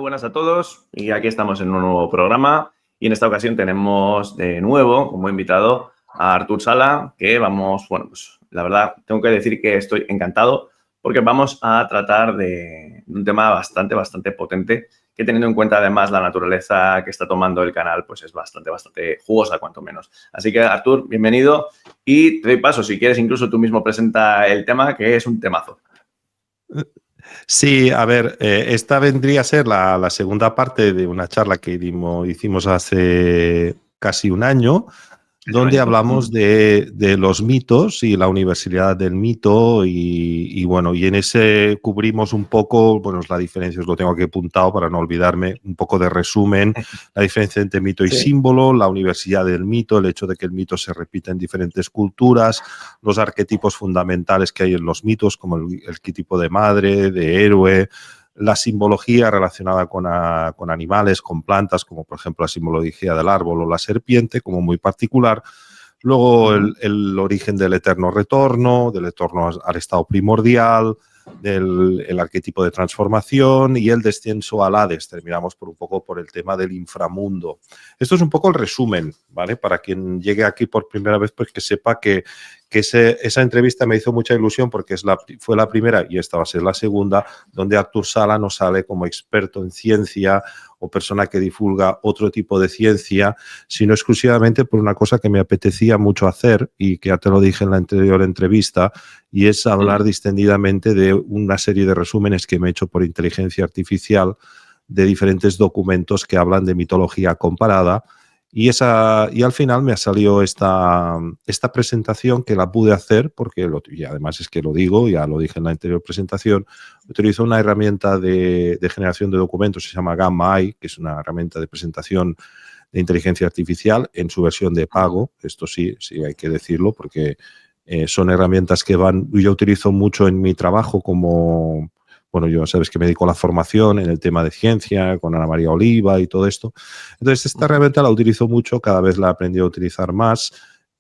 buenas a todos y aquí estamos en un nuevo programa y en esta ocasión tenemos de nuevo como invitado a Artur Sala, que vamos, bueno, pues la verdad tengo que decir que estoy encantado porque vamos a tratar de un tema bastante potente que, teniendo en cuenta además la naturaleza que está tomando el canal, pues es bastante jugosa cuanto menos. Así que Artur, bienvenido y te doy paso, si quieres incluso tú mismo presenta el tema, que es un temazo. Sí, a ver, esta vendría a ser la segunda parte de una charla que hicimos hace casi un año, donde hablamos de los mitos y la universalidad del mito y bueno, y en ese cubrimos un poco, bueno, la diferencia, os lo tengo aquí apuntado para no olvidarme, un poco de resumen, la diferencia entre mito y símbolo, la universalidad del mito, el hecho de que el mito se repita en diferentes culturas, los arquetipos fundamentales que hay en los mitos, como el arquetipo de madre, de héroe, la simbología relacionada con animales, con plantas, como por ejemplo la simbología del árbol o la serpiente, como muy particular. Luego el origen del eterno retorno al estado primordial, el arquetipo de transformación y el descenso al Hades. Terminamos un poco por el tema del inframundo. Esto es un poco el resumen, ¿vale? Para quien llegue aquí por primera vez, pues que sepa que esa entrevista me hizo mucha ilusión porque fue la primera y esta va a ser la segunda, donde Artur Sala nos sale como experto en ciencia o persona que divulga otro tipo de ciencia, sino exclusivamente por una cosa que me apetecía mucho hacer y que ya te lo dije en la anterior entrevista, y es hablar distendidamente de una serie de resúmenes que me he hecho por inteligencia artificial de diferentes documentos que hablan de mitología comparada. Y al final me ha salido esta presentación que la pude hacer porque, y además es que lo digo, ya lo dije en la anterior presentación, utilizo una herramienta de generación de documentos, se llama Gamma AI, que es una herramienta de presentación de inteligencia artificial en su versión de pago. Esto sí hay que decirlo porque son herramientas que yo utilizo mucho en mi trabajo como... Bueno, yo sabes que me dedico a la formación en el tema de ciencia, con Ana María Oliva y todo esto. Entonces, esta herramienta la utilizo mucho, cada vez la he aprendido a utilizar más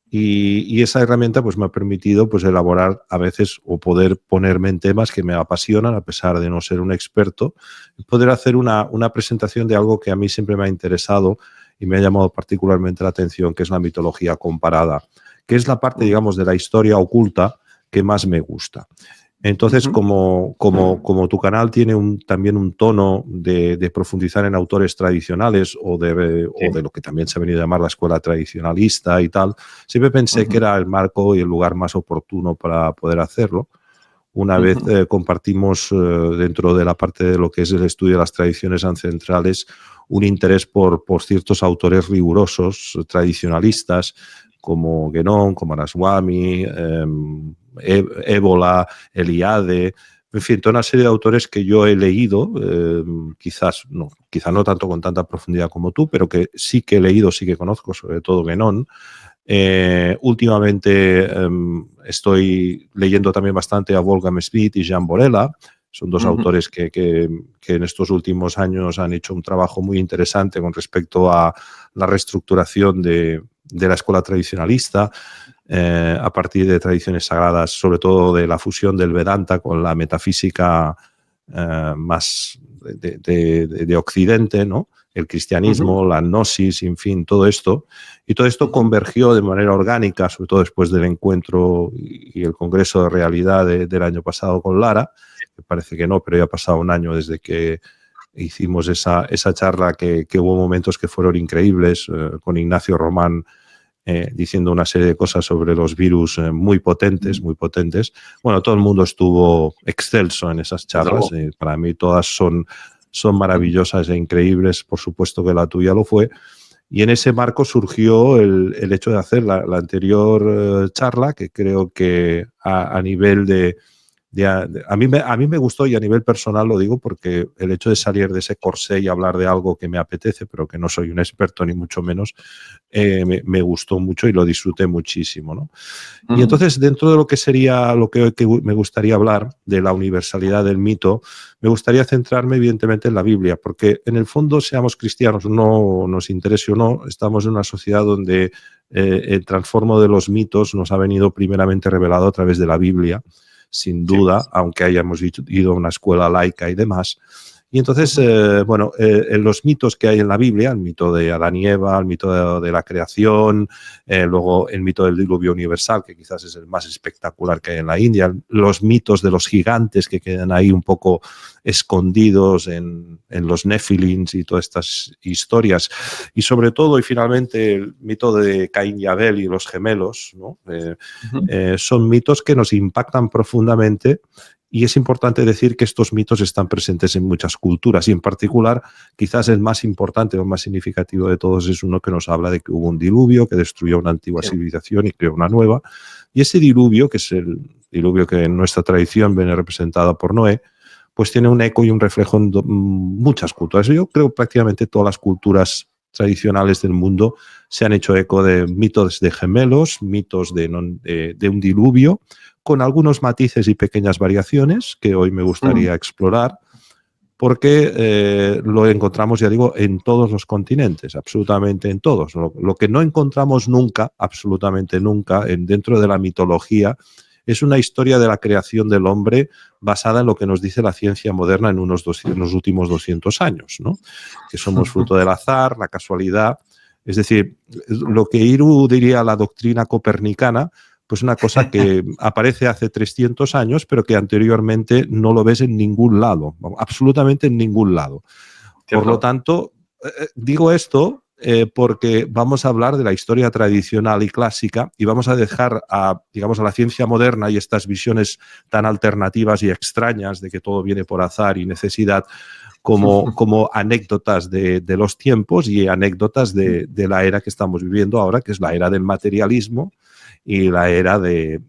y esa herramienta pues, me ha permitido pues, elaborar a veces o poder ponerme en temas que me apasionan, a pesar de no ser un experto, y poder hacer una presentación de algo que a mí siempre me ha interesado y me ha llamado particularmente la atención, que es la mitología comparada, que es la parte, digamos, de la historia oculta que más me gusta. Entonces, como tu canal tiene también un tono de profundizar en autores tradicionales o de lo que también se ha venido a llamar la escuela tradicionalista y tal, siempre pensé que era el marco y el lugar más oportuno para poder hacerlo. Una vez compartimos dentro de la parte de lo que es el estudio de las tradiciones ancestrales un interés por ciertos autores rigurosos, tradicionalistas, como Guénon, como Ramaswamy, Ébola, Eliade, en fin, toda una serie de autores que yo he leído, quizás no tanto con tanta profundidad como tú, pero que sí que he leído, sí que conozco, sobre todo Guénon. Últimamente estoy leyendo también bastante a Wolfgang Schmidt y Jean Borella. Son dos autores que en estos últimos años han hecho un trabajo muy interesante con respecto a la reestructuración de la escuela tradicionalista, a partir de tradiciones sagradas, sobre todo de la fusión del Vedanta con la metafísica más de Occidente, ¿no? El cristianismo, la gnosis, en fin, todo esto. Y todo esto convergió de manera orgánica, sobre todo después del encuentro y el congreso de realidad del año pasado con Lara, que parece que no, pero ya ha pasado un año desde que hicimos esa charla que hubo momentos que fueron increíbles, con Ignacio Román diciendo una serie de cosas sobre los virus muy potentes. Bueno, todo el mundo estuvo excelso en esas charlas. Para mí todas son maravillosas e increíbles. Por supuesto que la tuya lo fue. Y en ese marco surgió el hecho de hacer la anterior charla, que creo que a nivel a mí me gustó, y a nivel personal lo digo porque el hecho de salir de ese corsé y hablar de algo que me apetece, pero que no soy un experto ni mucho menos, me gustó mucho y lo disfruté muchísimo, ¿no? Y entonces, dentro de lo que sería lo que me gustaría hablar de la universalidad del mito, me gustaría centrarme evidentemente en la Biblia, porque en el fondo, seamos cristianos, no nos interese o no, estamos en una sociedad donde el transformo de los mitos nos ha venido primeramente revelado a través de la Biblia, sin duda, aunque hayamos ido a una escuela laica y demás. Y entonces, bueno, en los mitos que hay en la Biblia, el mito de Adán y Eva, el mito de la creación, luego el mito del diluvio universal, que quizás es el más espectacular que hay en la India, los mitos de los gigantes que quedan ahí un poco escondidos en los Nefilins y todas estas historias. Y sobre todo, y finalmente, el mito de Caín y Abel y los gemelos, ¿no? Son mitos que nos impactan profundamente. Y es importante decir que estos mitos están presentes en muchas culturas y en particular quizás el más importante o el más significativo de todos es uno que nos habla de que hubo un diluvio que destruyó una antigua civilización y creó una nueva. Y ese diluvio, que es el diluvio que en nuestra tradición viene representado por Noé, pues tiene un eco y un reflejo en muchas culturas. Yo creo que prácticamente todas las culturas tradicionales del mundo se han hecho eco de mitos de gemelos, mitos de un diluvio, con algunos matices y pequeñas variaciones que hoy me gustaría explorar, porque lo encontramos, ya digo, en todos los continentes, absolutamente en todos. Lo que no encontramos nunca, absolutamente nunca, dentro de la mitología, es una historia de la creación del hombre basada en lo que nos dice la ciencia moderna en los últimos 200 años, ¿no? Que somos fruto del azar, la casualidad. Es decir, lo que Hiru diría la doctrina copernicana, pues una cosa que aparece hace 300 años, pero que anteriormente no lo ves en ningún lado, absolutamente en ningún lado. Por lo tanto, digo esto porque vamos a hablar de la historia tradicional y clásica y vamos a dejar digamos, a la ciencia moderna y estas visiones tan alternativas y extrañas de que todo viene por azar y necesidad como anécdotas de los tiempos y anécdotas de la era que estamos viviendo ahora, que es la era del materialismo y la era de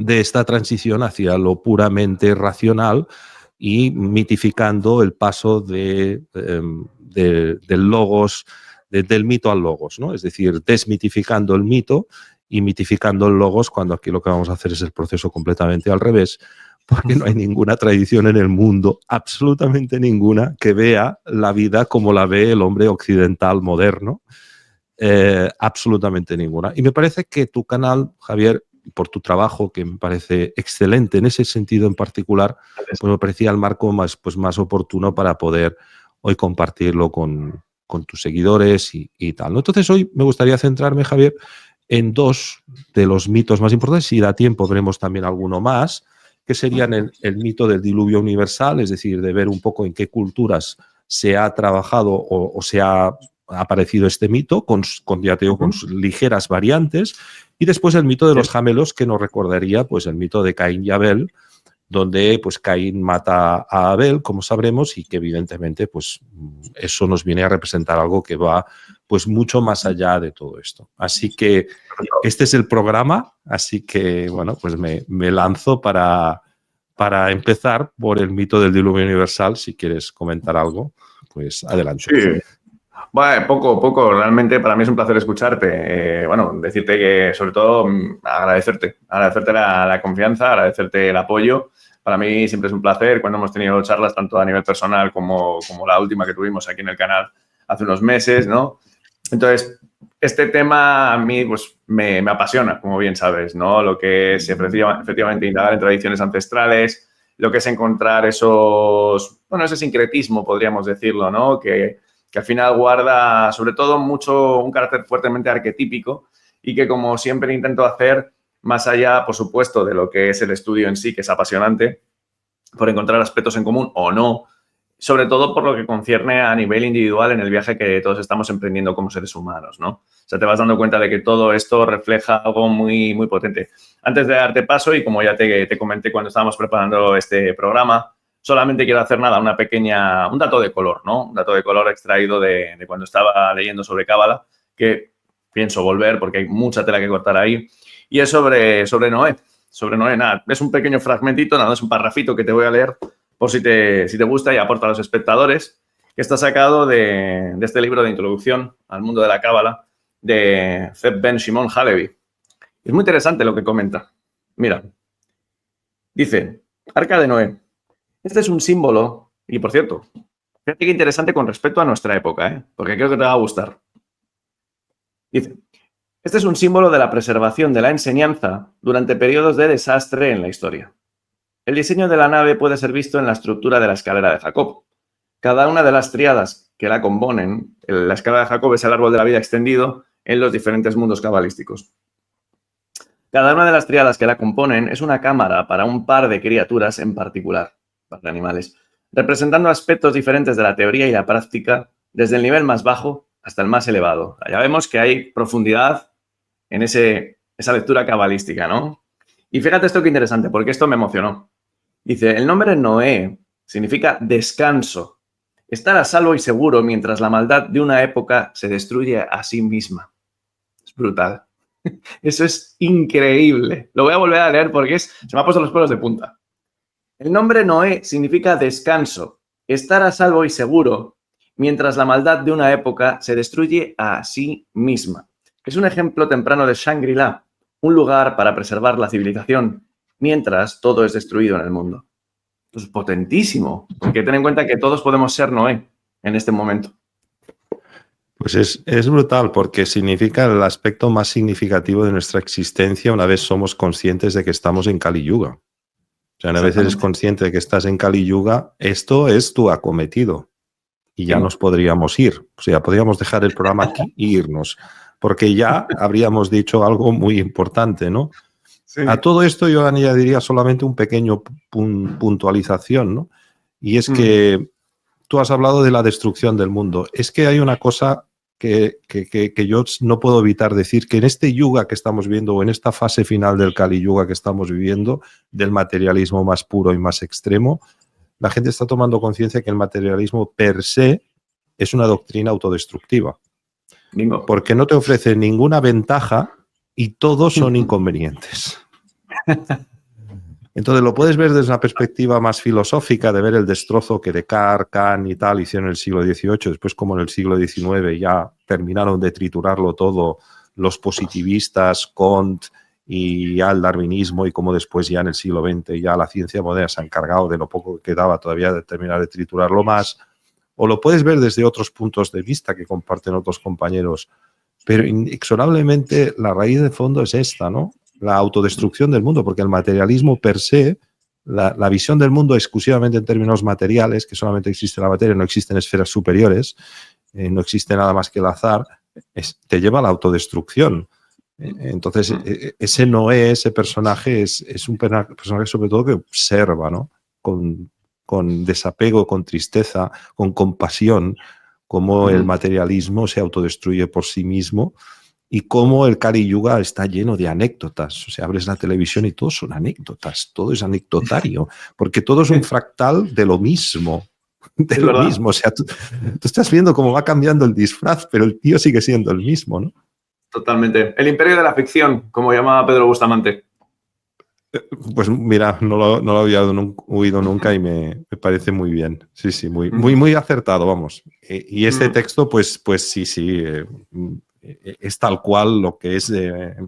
esta transición hacia lo puramente racional y mitificando el paso del logos, del mito al logos, ¿no? Es decir, desmitificando el mito y mitificando el logos, cuando aquí lo que vamos a hacer es el proceso completamente al revés, porque no hay ninguna tradición en el mundo, absolutamente ninguna, que vea la vida como la ve el hombre occidental moderno. Absolutamente ninguna. Y me parece que tu canal, Javier, por tu trabajo, que me parece excelente en ese sentido en particular, pues me parecía el marco más oportuno para poder hoy compartirlo con tus seguidores y tal, ¿no? Entonces hoy me gustaría centrarme, Javier, en dos de los mitos más importantes. Si da tiempo, veremos también alguno más, que serían el mito del diluvio universal, es decir, de ver un poco en qué culturas se ha trabajado o se ha aparecido este mito, ya te digo, con ligeras variantes, y después el mito de los gemelos, que nos recordaría pues el mito de Caín y Abel, donde pues Caín mata a Abel, como sabremos, y que evidentemente pues eso nos viene a representar algo que va pues mucho más allá de todo esto. Así que este es el programa, así que bueno, pues me lanzo para empezar por el mito del diluvio universal. Si quieres comentar algo, pues adelante. Sí. Bueno, poco. Realmente para mí es un placer escucharte. Bueno, decirte que, sobre todo, agradecerte la confianza, agradecerte el apoyo. Para mí siempre es un placer cuando hemos tenido charlas tanto a nivel personal como la última que tuvimos aquí en el canal hace unos meses, ¿no? Entonces, este tema a mí pues, me apasiona, como bien sabes, ¿no? Lo que es efectivamente indagar en tradiciones ancestrales, lo que es encontrar ese sincretismo, podríamos decirlo, ¿no? Que al final guarda, sobre todo, un carácter fuertemente arquetípico y que, como siempre intento hacer, más allá, por supuesto, de lo que es el estudio en sí, que es apasionante, por encontrar aspectos en común o no, sobre todo por lo que concierne a nivel individual en el viaje que todos estamos emprendiendo como seres humanos, ¿no? O sea, te vas dando cuenta de que todo esto refleja algo muy, muy potente. Antes de darte paso, y como ya te comenté cuando estábamos preparando este programa, solamente quiero hacer un dato de color, ¿no? Un dato de color extraído de cuando estaba leyendo sobre Cábala, que pienso volver porque hay mucha tela que cortar ahí, y es sobre Noé. Sobre Noé, nada, es un pequeño fragmentito, nada, es un parrafito que te voy a leer por si te gusta y aporta a los espectadores, que está sacado de este libro de introducción al mundo de la Cábala de Zeb Ben Shimon Halevi. Es muy interesante lo que comenta. Mira, dice, Arca de Noé. Este es un símbolo, y por cierto, fíjate qué interesante con respecto a nuestra época, porque creo que te va a gustar. Dice, este es un símbolo de la preservación de la enseñanza durante periodos de desastre en la historia. El diseño de la nave puede ser visto en la estructura de la escalera de Jacob. Cada una de las tríadas que la componen, la escalera de Jacob es el árbol de la vida extendido en los diferentes mundos cabalísticos. Cada una de las tríadas que la componen es una cámara para un par de criaturas en particular, para animales, representando aspectos diferentes de la teoría y la práctica desde el nivel más bajo hasta el más elevado. Ya vemos que hay profundidad en esa lectura cabalística, ¿no? Y fíjate esto qué interesante, porque esto me emocionó. Dice, el nombre Noé significa descanso, estar a salvo y seguro mientras la maldad de una época se destruye a sí misma. Es brutal. Eso es increíble. Lo voy a volver a leer porque se me ha puesto los pelos de punta. El nombre Noé significa descanso, estar a salvo y seguro mientras la maldad de una época se destruye a sí misma. Es un ejemplo temprano de Shangri-La, un lugar para preservar la civilización mientras todo es destruido en el mundo. Esto es potentísimo, porque ten en cuenta que todos podemos ser Noé en este momento. Pues es brutal porque significa el aspecto más significativo de nuestra existencia una vez somos conscientes de que estamos en Kali Yuga. O sea, una vez eres consciente de que estás en Kali Yuga, esto es tu acometido y ya nos podríamos ir. O sea, podríamos dejar el programa aquí e irnos, porque ya habríamos dicho algo muy importante, ¿no? Sí. A todo esto yo añadiría solamente un pequeño puntualización, ¿no? Y es que tú has hablado de la destrucción del mundo. Es que hay una cosa que yo no puedo evitar decir, que en este yuga que estamos viendo, o en esta fase final del Kali Yuga que estamos viviendo, del materialismo más puro y más extremo, la gente está tomando conciencia que el materialismo per se es una doctrina autodestructiva. Bingo. Porque no te ofrece ninguna ventaja y todos son inconvenientes. Entonces lo puedes ver desde una perspectiva más filosófica, de ver el destrozo que Descartes, Kant y tal hicieron en el siglo XVIII, después como en el siglo XIX ya terminaron de triturarlo todo los positivistas, Comte y ya el darwinismo, y como después ya en el siglo XX ya la ciencia moderna se ha encargado de lo poco que quedaba todavía de terminar de triturarlo más. O lo puedes ver desde otros puntos de vista que comparten otros compañeros, pero inexorablemente la raíz de fondo es esta, ¿no? La autodestrucción del mundo, porque el materialismo per se, la visión del mundo exclusivamente en términos materiales, que solamente existe la materia, no existen esferas superiores, no existe nada más que el azar, te lleva a la autodestrucción. Entonces, ese Noé, ese personaje, es un personaje sobre todo que observa, ¿no? Con desapego, con tristeza, con compasión, cómo el materialismo se autodestruye por sí mismo y cómo el Kali Yuga está lleno de anécdotas. O sea, abres la televisión y todo son anécdotas, todo es anecdotario, porque todo es un fractal de lo mismo. De lo mismo. O sea, tú estás viendo cómo va cambiando el disfraz, pero el tío sigue siendo el mismo, ¿no? Totalmente. El imperio de la ficción, como llamaba Pedro Bustamante. Pues mira, no lo había oído nunca y me parece muy bien. Sí, sí, muy acertado, vamos. Y este texto, pues sí, es tal cual lo que es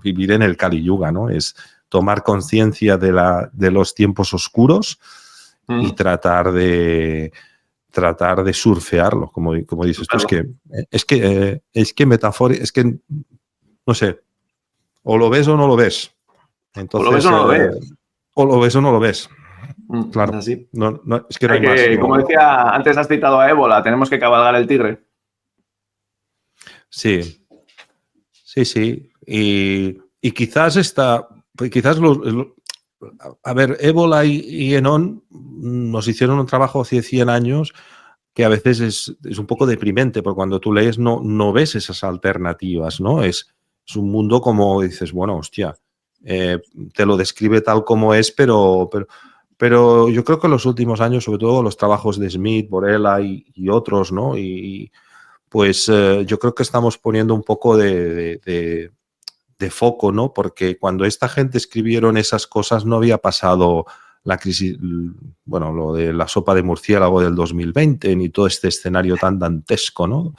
vivir en el Kali Yuga, ¿no? Es tomar conciencia de los tiempos oscuros y tratar de surfearlo, como dices tú. Es que metáfora, es que, no sé, o lo ves o no lo ves. Entonces, o lo ves o no lo ves. O lo ves o no lo ves. Claro. Es así. No, es que no hay más. Como decía, antes has citado a Ébola, tenemos que cabalgar el tigre. Sí. Y quizás a ver, Ébola y Enón nos hicieron un trabajo hace 100 años que a veces es un poco deprimente, porque cuando tú lees no ves esas alternativas, ¿no? Es un mundo como dices, bueno, hostia, te lo describe tal como es, pero yo creo que en los últimos años, sobre todo los trabajos de Smith, Borella y otros, ¿no? Y pues yo creo que estamos poniendo un poco de foco, ¿no? Porque cuando esta gente escribieron esas cosas no había pasado la crisis, bueno, lo de la sopa de murciélago del 2020, ni todo este escenario tan dantesco, ¿no?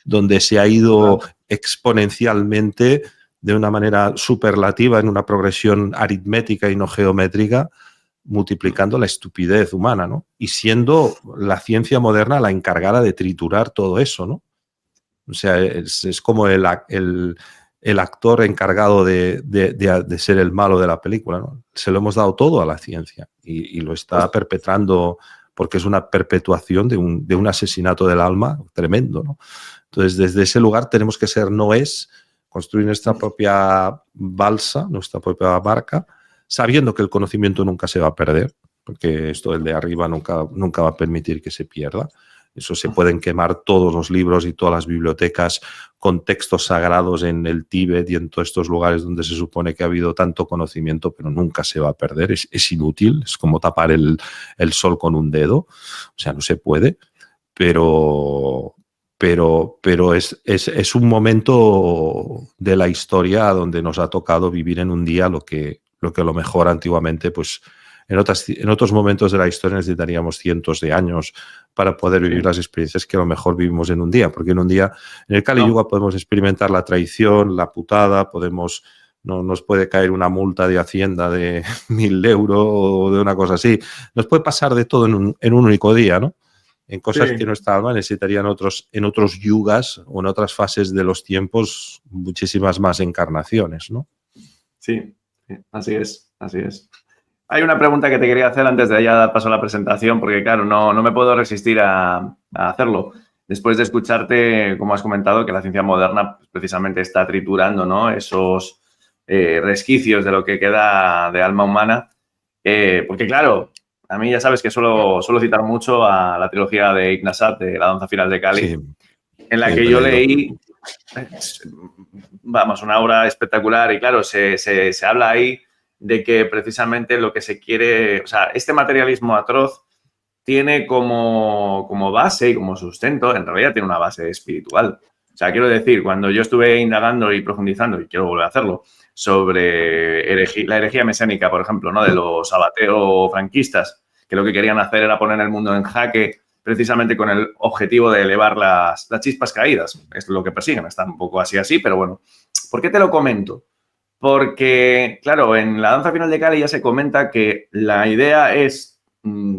Donde se ha ido exponencialmente de una manera superlativa en una progresión aritmética y no geométrica, multiplicando la estupidez humana, ¿no? Y siendo la ciencia moderna la encargada de triturar todo eso, ¿no? O sea, es como el actor encargado de ser el malo de la película, ¿no? Se lo hemos dado todo a la ciencia y lo está perpetrando porque es una perpetuación de un asesinato del alma tremendo, ¿no? Entonces, desde ese lugar tenemos que ser Noés, construir nuestra propia balsa, nuestra propia barca, sabiendo que el conocimiento nunca se va a perder, porque esto del de arriba nunca va a permitir que se pierda. Eso se pueden quemar todos los libros y todas las bibliotecas con textos sagrados en el Tíbet y en todos estos lugares donde se supone que ha habido tanto conocimiento, pero nunca se va a perder. Es inútil, es como tapar el sol con un dedo. O sea, no se puede, pero es un momento de la historia donde nos ha tocado vivir en un día lo que a lo mejor antiguamente, pues en otros momentos de la historia necesitaríamos cientos de años para poder vivir las experiencias que a lo mejor vivimos en un día, porque en un día, en el Kali Yuga podemos experimentar la traición, la putada, no nos puede caer una multa de Hacienda de 1.000 euros o de una cosa así. Nos puede pasar de todo en un único día, ¿no? En cosas que nuestra alma necesitaría en otros yugas o en otras fases de los tiempos muchísimas más encarnaciones, ¿no? Sí, así es. Hay una pregunta que te quería hacer antes de ya dar paso a la presentación, porque claro, no me puedo resistir a hacerlo. Después de escucharte, como has comentado, que la ciencia moderna pues, precisamente está triturando, ¿no? Esos resquicios de lo que queda de alma humana. Porque claro, a mí ya sabes que suelo citar mucho a la trilogía de Ignasat, de La danza final de Kali, en la que yo leí, vamos, una obra espectacular y claro, se habla ahí de que precisamente lo que se quiere, o sea, este materialismo atroz tiene como base y como sustento, en realidad tiene una base espiritual. O sea, quiero decir, cuando yo estuve indagando y profundizando, y quiero volver a hacerlo, sobre la herejía mesiánica, por ejemplo, ¿no? De los abateo-franquistas, que lo que querían hacer era poner el mundo en jaque precisamente con el objetivo de elevar las chispas caídas. Es lo que persiguen, están un poco así, pero bueno. ¿Por qué te lo comento? Porque, claro, en la danza final de Kali ya se comenta que la idea es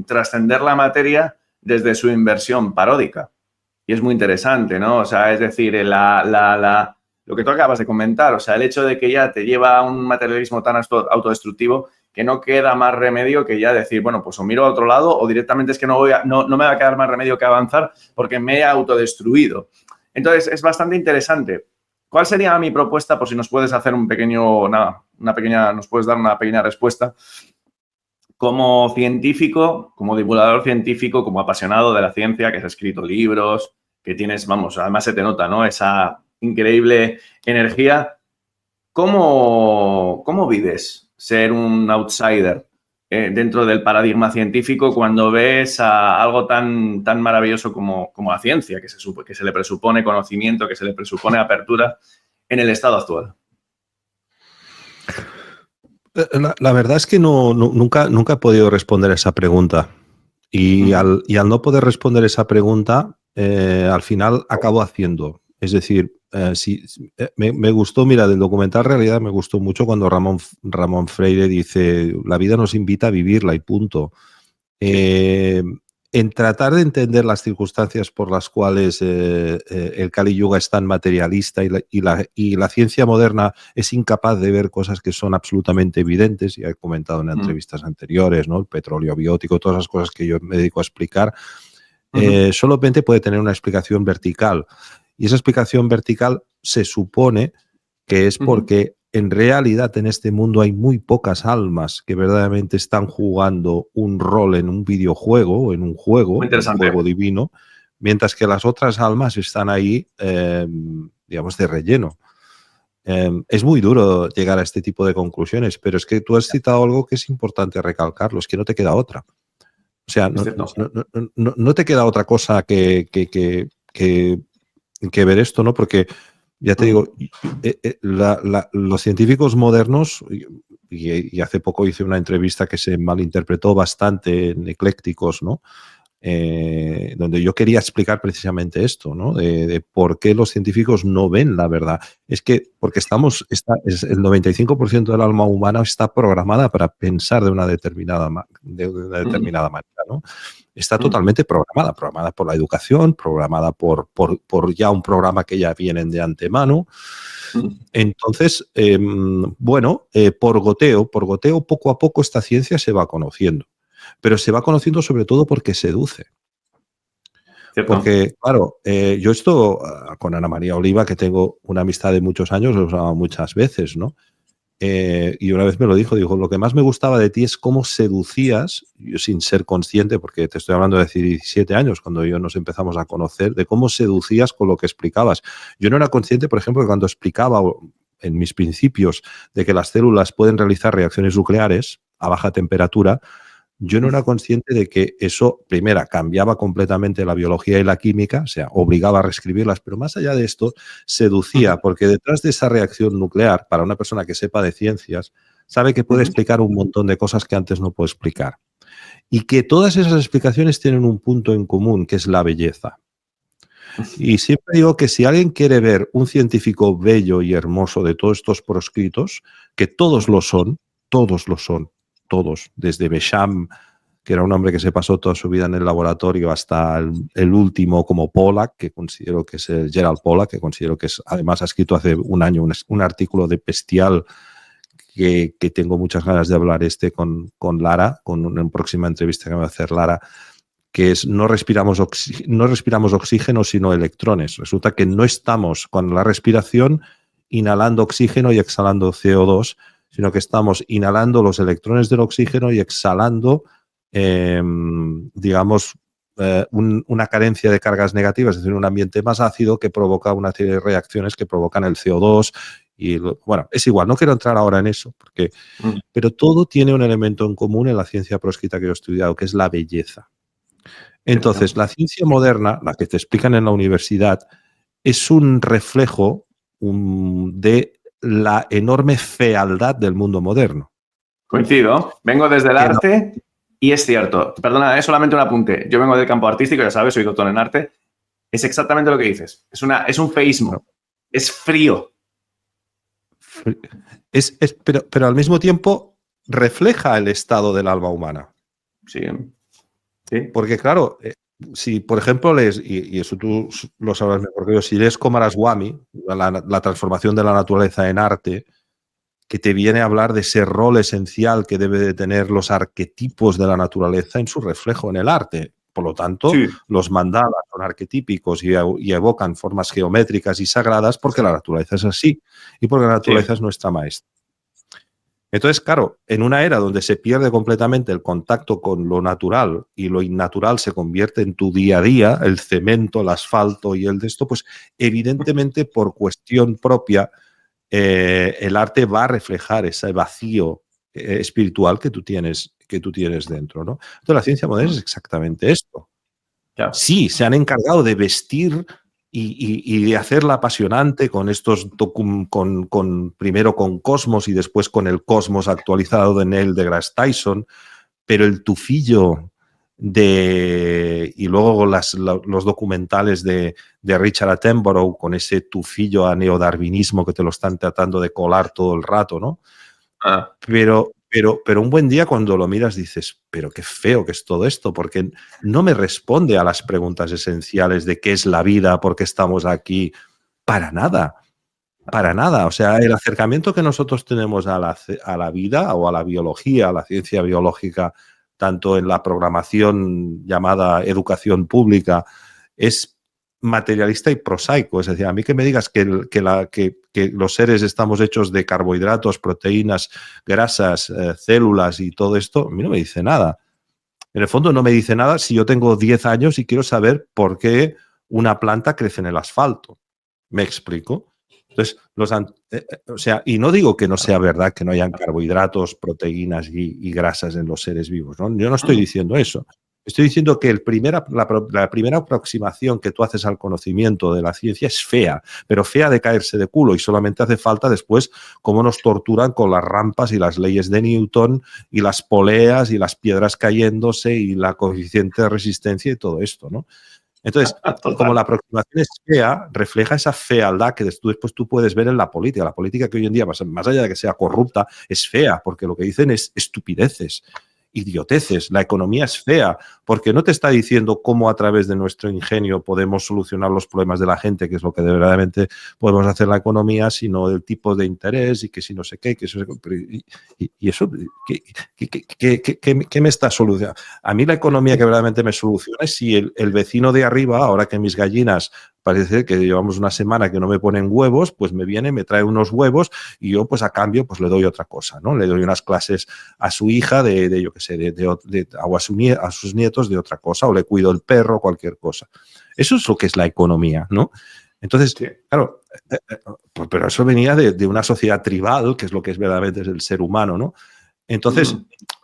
trascender la materia desde su inversión paródica. Y es muy interesante, ¿no? O sea, es decir, lo que tú acabas de comentar, o sea, el hecho de que ya te lleva a un materialismo tan autodestructivo que no queda más remedio que ya decir, bueno, pues o miro a otro lado o directamente es que no me va a quedar más remedio que avanzar porque me he autodestruido. Entonces, es bastante interesante. ¿Cuál sería mi propuesta? Por si nos puedes hacer nos puedes dar una pequeña respuesta. Como científico, como divulgador científico, como apasionado de la ciencia, que has escrito libros, que tienes, vamos, además se te nota, ¿no? Esa increíble energía. ¿Cómo vives ser un outsider dentro del paradigma científico cuando ves a algo tan maravilloso como la ciencia, que se le presupone conocimiento, que se le presupone apertura en el estado actual? La verdad es que nunca he podido responder esa pregunta. Y al no poder responder esa pregunta, al final acabo haciendo. Es decir, me gustó, mira, del documental Realidad me gustó mucho cuando Ramón Freire dice, la vida nos invita a vivirla y punto. En tratar de entender las circunstancias por las cuales el Kali Yuga es tan materialista y la ciencia moderna es incapaz de ver cosas que son absolutamente evidentes, ya he comentado en entrevistas anteriores, ¿no? El petróleo biótico, todas las cosas que yo me dedico a explicar, solamente puede tener una explicación vertical. Y esa explicación vertical se supone que es porque en realidad en este mundo hay muy pocas almas que verdaderamente están jugando un rol en un videojuego o en un juego divino, mientras que las otras almas están ahí, digamos, de relleno. Es muy duro llegar a este tipo de conclusiones, pero es que tú has citado algo que es importante recalcarlo, es que no te queda otra. O sea, no te queda otra cosa que ver esto, ¿no? Porque ya te digo, los científicos modernos, y hace poco hice una entrevista que se malinterpretó bastante en Eclécticos, ¿no? donde yo quería explicar precisamente esto, ¿no? De por qué los científicos no ven la verdad. Es que porque el 95% del alma humana está programada para pensar de una determinada manera, ¿no? Está totalmente programada por la educación, programada por ya un programa que ya vienen de antemano. Entonces, por goteo, poco a poco esta ciencia se va conociendo. Pero se va conociendo sobre todo porque seduce. ¿Cierto? Porque, claro, yo esto con Ana María Oliva, que tengo una amistad de muchos años, lo he usado muchas veces, ¿no? Y una vez me lo dijo, lo que más me gustaba de ti es cómo seducías, yo sin ser consciente, porque te estoy hablando de 17 años, cuando nos empezamos a conocer, de cómo seducías con lo que explicabas. Yo no era consciente, por ejemplo, que cuando explicaba en mis principios de que las células pueden realizar reacciones nucleares a baja temperatura, yo no era consciente de que eso, primera, cambiaba completamente la biología y la química, o sea, obligaba a reescribirlas, pero más allá de esto, seducía, porque detrás de esa reacción nuclear, para una persona que sepa de ciencias, sabe que puede explicar un montón de cosas que antes no puede explicar. Y que todas esas explicaciones tienen un punto en común, que es la belleza. Y siempre digo que si alguien quiere ver un científico bello y hermoso de todos estos proscritos, que todos lo son, todos, desde Becham, que era un hombre que se pasó toda su vida en el laboratorio, hasta el último como Pollack, que considero que es el Gerald Pollack, que considero que es, además ha escrito hace un año un artículo de Bestial que tengo muchas ganas de hablar con Lara, con una próxima entrevista que me va a hacer Lara, que es no respiramos oxígeno, sino electrones. Resulta que no estamos con la respiración inhalando oxígeno y exhalando CO2, sino que estamos inhalando los electrones del oxígeno y exhalando, una carencia de cargas negativas, es decir, un ambiente más ácido que provoca una serie de reacciones que provocan el CO2. Y bueno, es igual, no quiero entrar ahora en eso, pero todo tiene un elemento en común en la ciencia proscrita que yo he estudiado, que es la belleza. Entonces, la ciencia moderna, la que te explican en la universidad, es un reflejo de la enorme fealdad del mundo moderno. Coincido. Vengo desde el arte y es cierto. Perdona, es solamente un apunte. Yo vengo del campo artístico, ya sabes, soy doctor en arte. Es exactamente lo que dices. Es un feísmo. No. Es frío. Pero al mismo tiempo refleja el estado del alma humana. Sí. Porque claro, si por ejemplo lees, y eso tú lo sabrás mejor que yo, si lees Coomaraswamy, la transformación de la naturaleza en arte, que te viene a hablar de ese rol esencial que debe de tener los arquetipos de la naturaleza en su reflejo en el arte. Por lo tanto, los mandalas son arquetípicos y evocan formas geométricas y sagradas porque la naturaleza es así y porque la naturaleza es nuestra maestra. Entonces, claro, en una era donde se pierde completamente el contacto con lo natural y lo innatural se convierte en tu día a día, el cemento, el asfalto y el de esto, pues evidentemente por cuestión propia el arte va a reflejar ese vacío espiritual que tú tienes dentro, ¿no? Entonces la ciencia moderna es exactamente esto. Claro. Sí, se han encargado de vestir y de hacerla apasionante con estos, primero con Cosmos y después con el Cosmos actualizado de Neil deGrasse Tyson, pero el tufillo y luego los documentales de Richard Attenborough con ese tufillo a neodarwinismo que te lo están tratando de colar todo el rato, ¿no? Pero un buen día cuando lo miras dices, pero qué feo que es todo esto, porque no me responde a las preguntas esenciales de qué es la vida, por qué estamos aquí, para nada. Para nada. O sea, el acercamiento que nosotros tenemos a la vida o a la biología, a la ciencia biológica, tanto en la programación llamada educación pública, es materialista y prosaico. Es decir, a mí que me digas que los seres estamos hechos de carbohidratos, proteínas, grasas, células y todo esto, a mí no me dice nada. En el fondo no me dice nada si yo tengo 10 años y quiero saber por qué una planta crece en el asfalto. ¿Me explico? Entonces, y no digo que no sea verdad que no hayan carbohidratos, proteínas y grasas en los seres vivos, ¿no? Yo no estoy diciendo eso. Estoy diciendo que la primera aproximación que tú haces al conocimiento de la ciencia es fea, pero fea de caerse de culo, y solamente hace falta después cómo nos torturan con las rampas y las leyes de Newton y las poleas y las piedras cayéndose y la coeficiente de resistencia y todo esto, ¿no? Entonces, como la aproximación es fea, refleja esa fealdad que después tú puedes ver en la política. La política que hoy en día, más allá de que sea corrupta, es fea, porque lo que dicen es estupideces, idioteces. La economía es fea, porque no te está diciendo cómo a través de nuestro ingenio podemos solucionar los problemas de la gente, que es lo que de verdaderamente podemos hacer la economía, sino el tipo de interés y que si no sé qué, que eso, y eso, ¿qué me está solucionando? A mí la economía que verdaderamente me soluciona es si el vecino de arriba, ahora que mis gallinas parece que llevamos una semana que no me ponen huevos, pues me viene, me trae unos huevos y yo pues a cambio pues le doy otra cosa, ¿no? Le doy unas clases a su hija yo qué sé, o a sus nietos de otra cosa, o le cuido el perro, cualquier cosa. Eso es lo que es la economía, ¿no? Entonces, sí, claro, pero eso venía de una sociedad tribal, que es lo que es verdaderamente es el ser humano, ¿no? Entonces,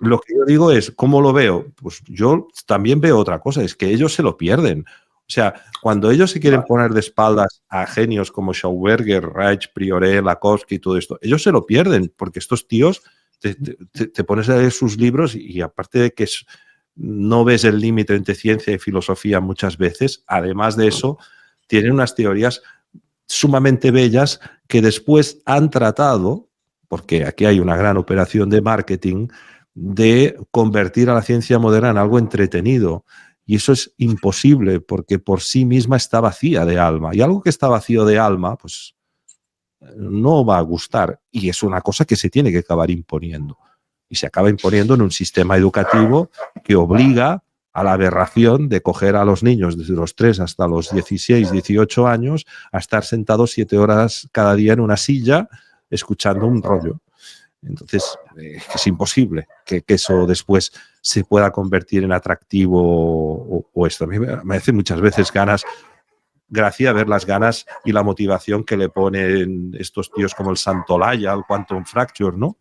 lo que yo digo es, ¿cómo lo veo? Pues yo también veo otra cosa, es que ellos se lo pierden. O sea, cuando ellos se quieren poner de espaldas a genios como Schauberger, Reich, Priore, Lakowski y todo esto, ellos se lo pierden, porque estos tíos te pones a leer sus libros y aparte de que no ves el límite entre ciencia y filosofía muchas veces, además de eso, tienen unas teorías sumamente bellas que después han tratado, porque aquí hay una gran operación de marketing, de convertir a la ciencia moderna en algo entretenido. Y eso es imposible porque por sí misma está vacía de alma. Y algo que está vacío de alma, pues no va a gustar. Y es una cosa que se tiene que acabar imponiendo. Y se acaba imponiendo en un sistema educativo que obliga a la aberración de coger a los niños desde los 3 hasta los 16, 18 años a estar sentados 7 horas cada día en una silla escuchando un rollo. Entonces, es imposible que eso después se pueda convertir en atractivo o esto. A mí me hace muchas veces gracia ver las ganas y la motivación que le ponen estos tíos como el Santolaya, el Quantum Fracture, ¿no?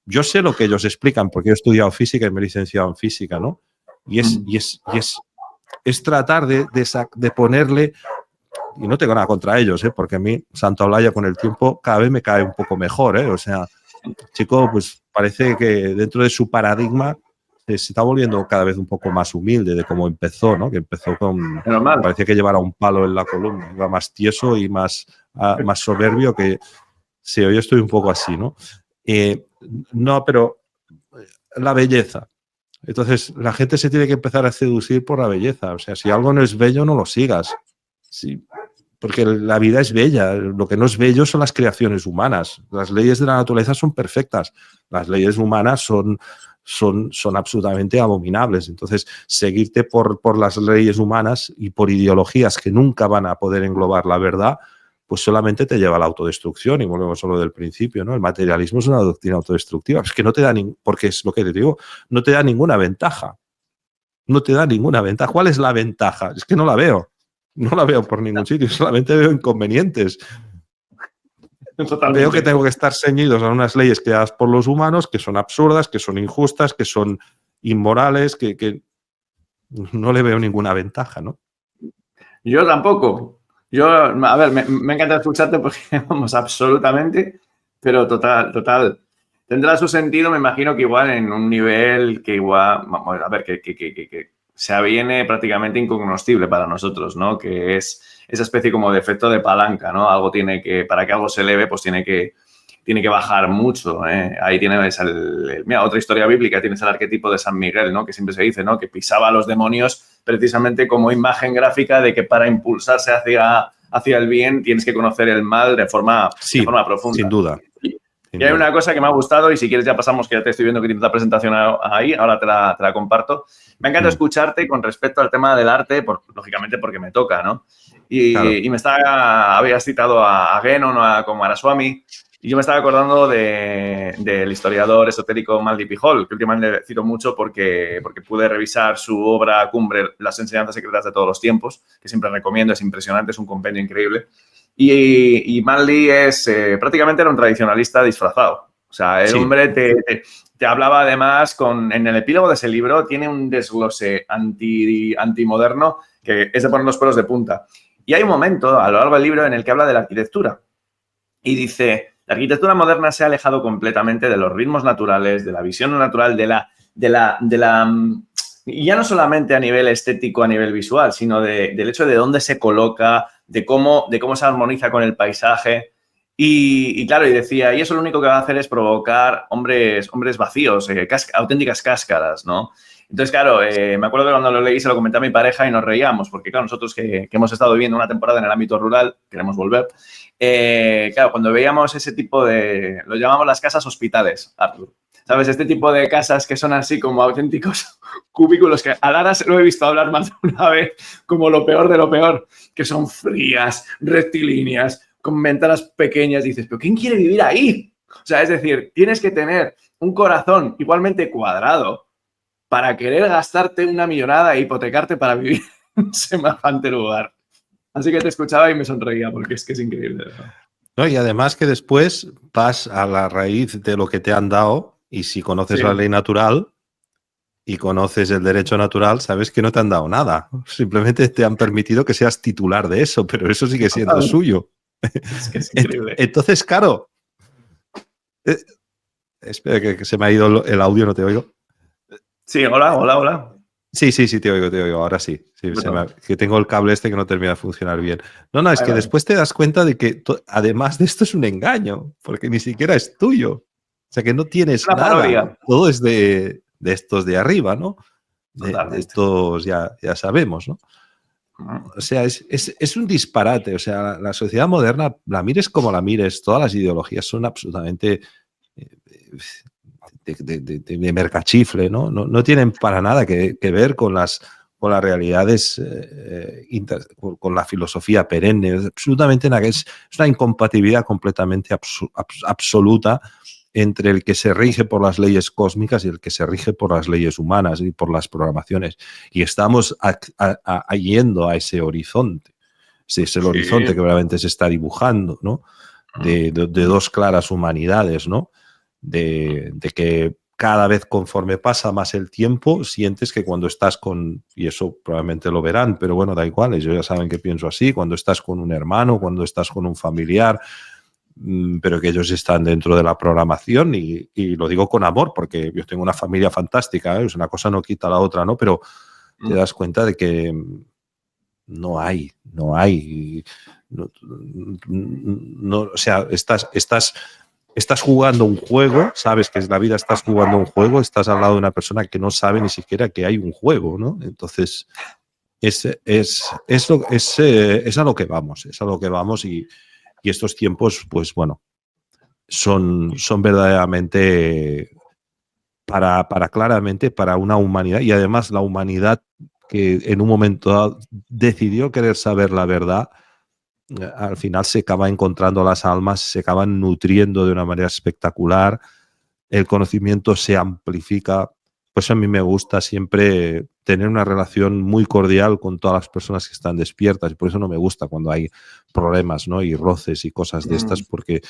Yo sé lo que ellos explican porque he estudiado física y me he licenciado en física, ¿no? Y es tratar de ponerle, y no tengo nada contra ellos, porque a mí Santolaya con el tiempo cada vez me cae un poco mejor, o sea, chico, pues parece que dentro de su paradigma se está volviendo cada vez un poco más humilde de cómo empezó, ¿no? Que empezó con... Parecía que llevara un palo en la columna, iba más tieso y más soberbio que... Sí, yo estoy un poco así, ¿no? No, pero la belleza. Entonces, la gente se tiene que empezar a seducir por la belleza. O sea, si algo no es bello, no lo sigas. Sí, porque la vida es bella. Lo que no es bello son las creaciones humanas. Las leyes de la naturaleza son perfectas. Las leyes humanas son absolutamente abominables. Entonces, seguirte por las leyes humanas y por ideologías que nunca van a poder englobar la verdad, pues solamente te lleva a la autodestrucción. Y volvemos a lo del principio, ¿no? El materialismo es una doctrina autodestructiva. Es que no te da porque es lo que te digo, no te da ninguna ventaja. No te da ninguna ventaja. ¿Cuál es la ventaja? Es que no la veo. No la veo por ningún sitio, solamente veo inconvenientes. Totalmente. Veo que tengo que estar ceñidos a unas leyes creadas por los humanos que son absurdas, que son injustas, que son inmorales, que no le veo ninguna ventaja, ¿no? Yo tampoco. Yo, a ver, me encanta escucharte porque, vamos, absolutamente, pero total. Tendrá su sentido, me imagino que igual en un nivel que igual, vamos a ver, que se aviene prácticamente incognoscible para nosotros, ¿no? Que es esa especie como de efecto de palanca, ¿no? Algo tiene que, para que algo se eleve, pues tiene que bajar mucho, ¿eh? Ahí tienes mira, otra historia bíblica, tienes el arquetipo de San Miguel, ¿no? Que siempre se dice, ¿no? Que pisaba a los demonios precisamente como imagen gráfica de que para impulsarse hacia el bien tienes que conocer el mal de forma profunda. Sin duda. Y hay una cosa que me ha gustado y si quieres ya pasamos, que ya te estoy viendo que tienes la presentación ahí, ahora te la comparto. Me encanta escucharte con respecto al tema del arte, lógicamente porque me toca, ¿no? Y habías citado a Guénon, como a Araswamy, y yo me estaba acordando del historiador esotérico Maldi Pijol, que últimamente le cito mucho porque pude revisar su obra cumbre, Las enseñanzas secretas de todos los tiempos, que siempre recomiendo, es impresionante, es un compendio increíble. Y Maldi prácticamente era un tradicionalista disfrazado. O sea, el Sí, hombre te hablaba además en el epílogo de ese libro, tiene un desglose antimoderno que es de poner los pelos de punta. Y hay un momento a lo largo del libro en el que habla de la arquitectura. Y dice, la arquitectura moderna se ha alejado completamente de los ritmos naturales, de la visión natural, y ya no solamente a nivel estético, a nivel visual, sino del hecho de dónde se coloca, de cómo se armoniza con el paisaje. Y claro, y decía, y eso lo único que va a hacer es provocar hombres vacíos, auténticas cáscaras, ¿no? Entonces, claro, me acuerdo que cuando lo leí se lo comenté a mi pareja y nos reíamos, porque claro, nosotros que hemos estado viviendo una temporada en el ámbito rural, queremos volver. Claro, cuando veíamos ese tipo lo llamamos las casas hospitales, Artur. ¿Sabes? Este tipo de casas que son así como auténticos cubículos que a Lara se lo he visto hablar más de una vez como lo peor de lo peor, que son frías, rectilíneas, con ventanas pequeñas. Dices, ¿pero quién quiere vivir ahí? O sea, es decir, tienes que tener un corazón igualmente cuadrado para querer gastarte una millonada e hipotecarte para vivir en semejante lugar. Así que te escuchaba y me sonreía porque es que es increíble, ¿verdad? ¿no? Y además que después vas a la raíz de lo que te han dado y si conoces Sí. la ley natural y conoces el derecho natural, sabes que no te han dado nada. Simplemente te han permitido que seas titular de eso, pero eso sigue siendo suyo. Es que es increíble. Entonces, claro, eh, espera que se me ha ido el audio, no te oigo. Sí, hola, hola, hola. Sí, sí, sí, te oigo, ahora sí. Sí, Bueno, que tengo el cable este que no termina de funcionar bien. No, no, es ahí que va. después te das cuenta de que además de esto es un engaño, porque ni siquiera es tuyo. O sea que no Es tienes una nada. parodia. Todo es de estos de arriba, ¿no? De Totalmente. estos ya sabemos, ¿no? O sea, es un disparate. O sea, la sociedad moderna, la mires como la mires, todas las ideologías son absolutamente de mercachifle, ¿no? No tienen para nada que ver con con las realidades, con la filosofía perenne. Absolutamente nada. Es una incompatibilidad completamente absoluta entre el que se rige por las leyes cósmicas y el que se rige por las leyes humanas y por las programaciones. Y estamos yendo a ese horizonte. Ese es el Sí. horizonte que realmente se está dibujando, ¿no? De dos claras humanidades, ¿no? De que cada vez conforme pasa más el tiempo, sientes que cuando estás y eso probablemente lo verán, pero bueno, da igual, ellos ya saben que pienso así, cuando estás con un hermano, cuando estás con un familiar, pero que ellos están dentro de la programación y lo digo con amor, porque yo tengo una familia fantástica, ¿eh? Una cosa no quita la otra, ¿no? Pero te das cuenta de que no hay, o sea, estás jugando un juego, sabes que es la vida, estás jugando un juego, estás al lado de una persona que no sabe ni siquiera que hay un juego, ¿no? Entonces, es a lo que vamos, y estos tiempos, pues bueno, son verdaderamente claramente para una humanidad, y además la humanidad que en un momento dado decidió querer saber la verdad, al final se acaba encontrando las almas, se acaban nutriendo de una manera espectacular, el conocimiento se amplifica. Pues a mí me gusta siempre tener una relación muy cordial con todas las personas que están despiertas, y por eso no me gusta cuando hay problemas, ¿no? Y roces y cosas de estas, porque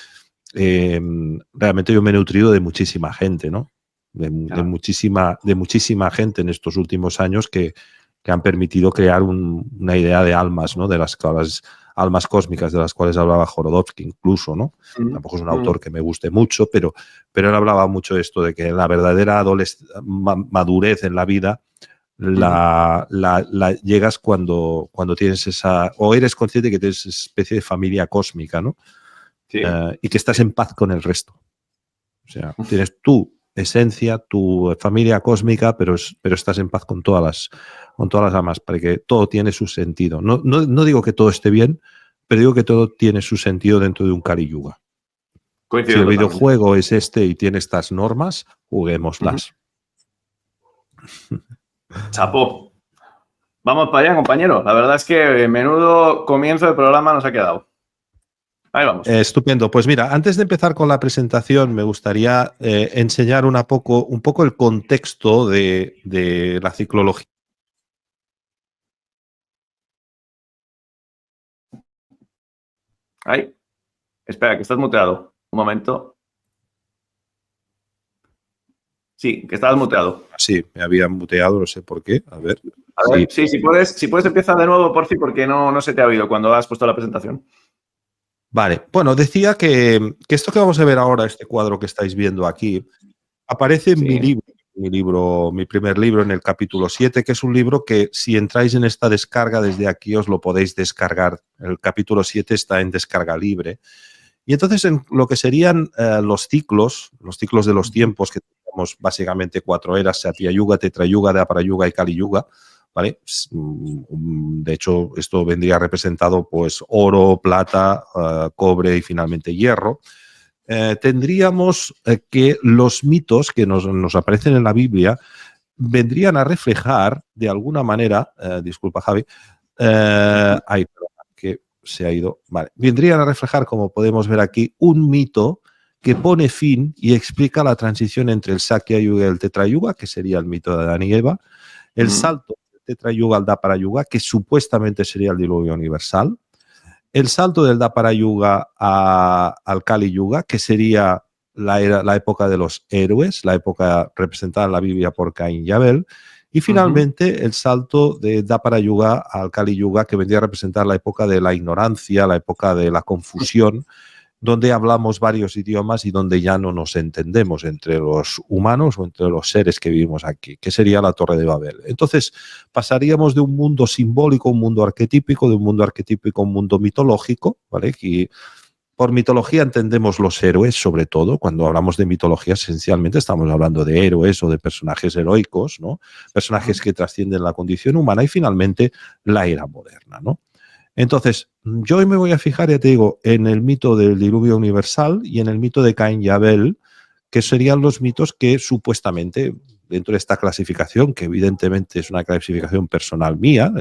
realmente yo me he nutrido de muchísima gente, ¿no? Claro. De muchísima gente en estos últimos años que han permitido crear una idea de almas, ¿no? De las almas cósmicas de las cuales hablaba Jorodowski incluso, ¿no? Tampoco es un autor que me guste mucho, pero él hablaba mucho de esto, de que la verdadera madurez en la vida la llegas cuando tienes o eres consciente de que tienes esa especie de familia cósmica, ¿no? Sí. Y que estás en paz con el resto. O sea, tienes tu esencia, tu familia cósmica, pero estás en paz con todas las almas, porque todo tiene su sentido. No digo que todo esté bien, pero digo que todo tiene su sentido dentro de un Kali Yuga. Si Coincido el totalmente. videojuego es este y tiene estas normas, juguémoslas. Chapó. Vamos para allá, compañero. La verdad es que menudo comienzo del programa nos ha quedado. Ahí vamos. Estupendo. Pues mira, antes de empezar con la presentación, me gustaría enseñar un poco el contexto de la ciclología. Ahí. Espera, que estás muteado. Un momento. Sí, que estabas muteado. Sí, me habían muteado, no sé por qué. A ver. A ver, sí, si puedes empieza de nuevo, por fin, porque no se te ha oído cuando has puesto la presentación. Vale, bueno, decía que esto que vamos a ver ahora, este cuadro que estáis viendo aquí, aparece en Sí. mi primer libro, en el capítulo 7, que es un libro que si entráis en esta descarga desde aquí os lo podéis descargar. El capítulo 7 está en descarga libre. Y entonces en lo que serían los ciclos de los tiempos, que tenemos básicamente 4 eras: Satya Yuga, Tetra Yuga, Dwapara Yuga y Kali Yuga, ¿vale? De hecho, esto vendría representado pues oro, plata, cobre y finalmente hierro. Tendríamos que los mitos que nos aparecen en la Biblia vendrían a reflejar de alguna manera, disculpa Javi, ay, perdona, que se ha ido, vale, vendrían a reflejar, como podemos ver aquí, un mito que pone fin y explica la transición entre el Sakya Yuga y el Tetra Yuga, que sería el mito de Adán y Eva, el salto del Tetra Yuga al Dwapara Yuga, que supuestamente sería el diluvio universal, el salto del Dwapara Yuga al Kali Yuga, que sería la época de los héroes, la época representada en la Biblia por Caín y Abel, y finalmente el salto de Dwapara Yuga al Kali Yuga, que vendría a representar la época de la ignorancia, la época de la confusión, donde hablamos varios idiomas y donde ya no nos entendemos entre los humanos o entre los seres que vivimos aquí, que sería la Torre de Babel. Entonces, pasaríamos de un mundo simbólico a un mundo arquetípico, de un mundo arquetípico a un mundo mitológico, ¿vale? Y por mitología entendemos los héroes, sobre todo. Cuando hablamos de mitología, esencialmente estamos hablando de héroes o de personajes heroicos, ¿no? Personajes que trascienden la condición humana, y finalmente la era moderna, ¿no? Entonces, yo hoy me voy a fijar, ya te digo, en el mito del diluvio universal y en el mito de Caín y Abel, que serían los mitos que supuestamente, dentro de esta clasificación, que evidentemente es una clasificación personal mía,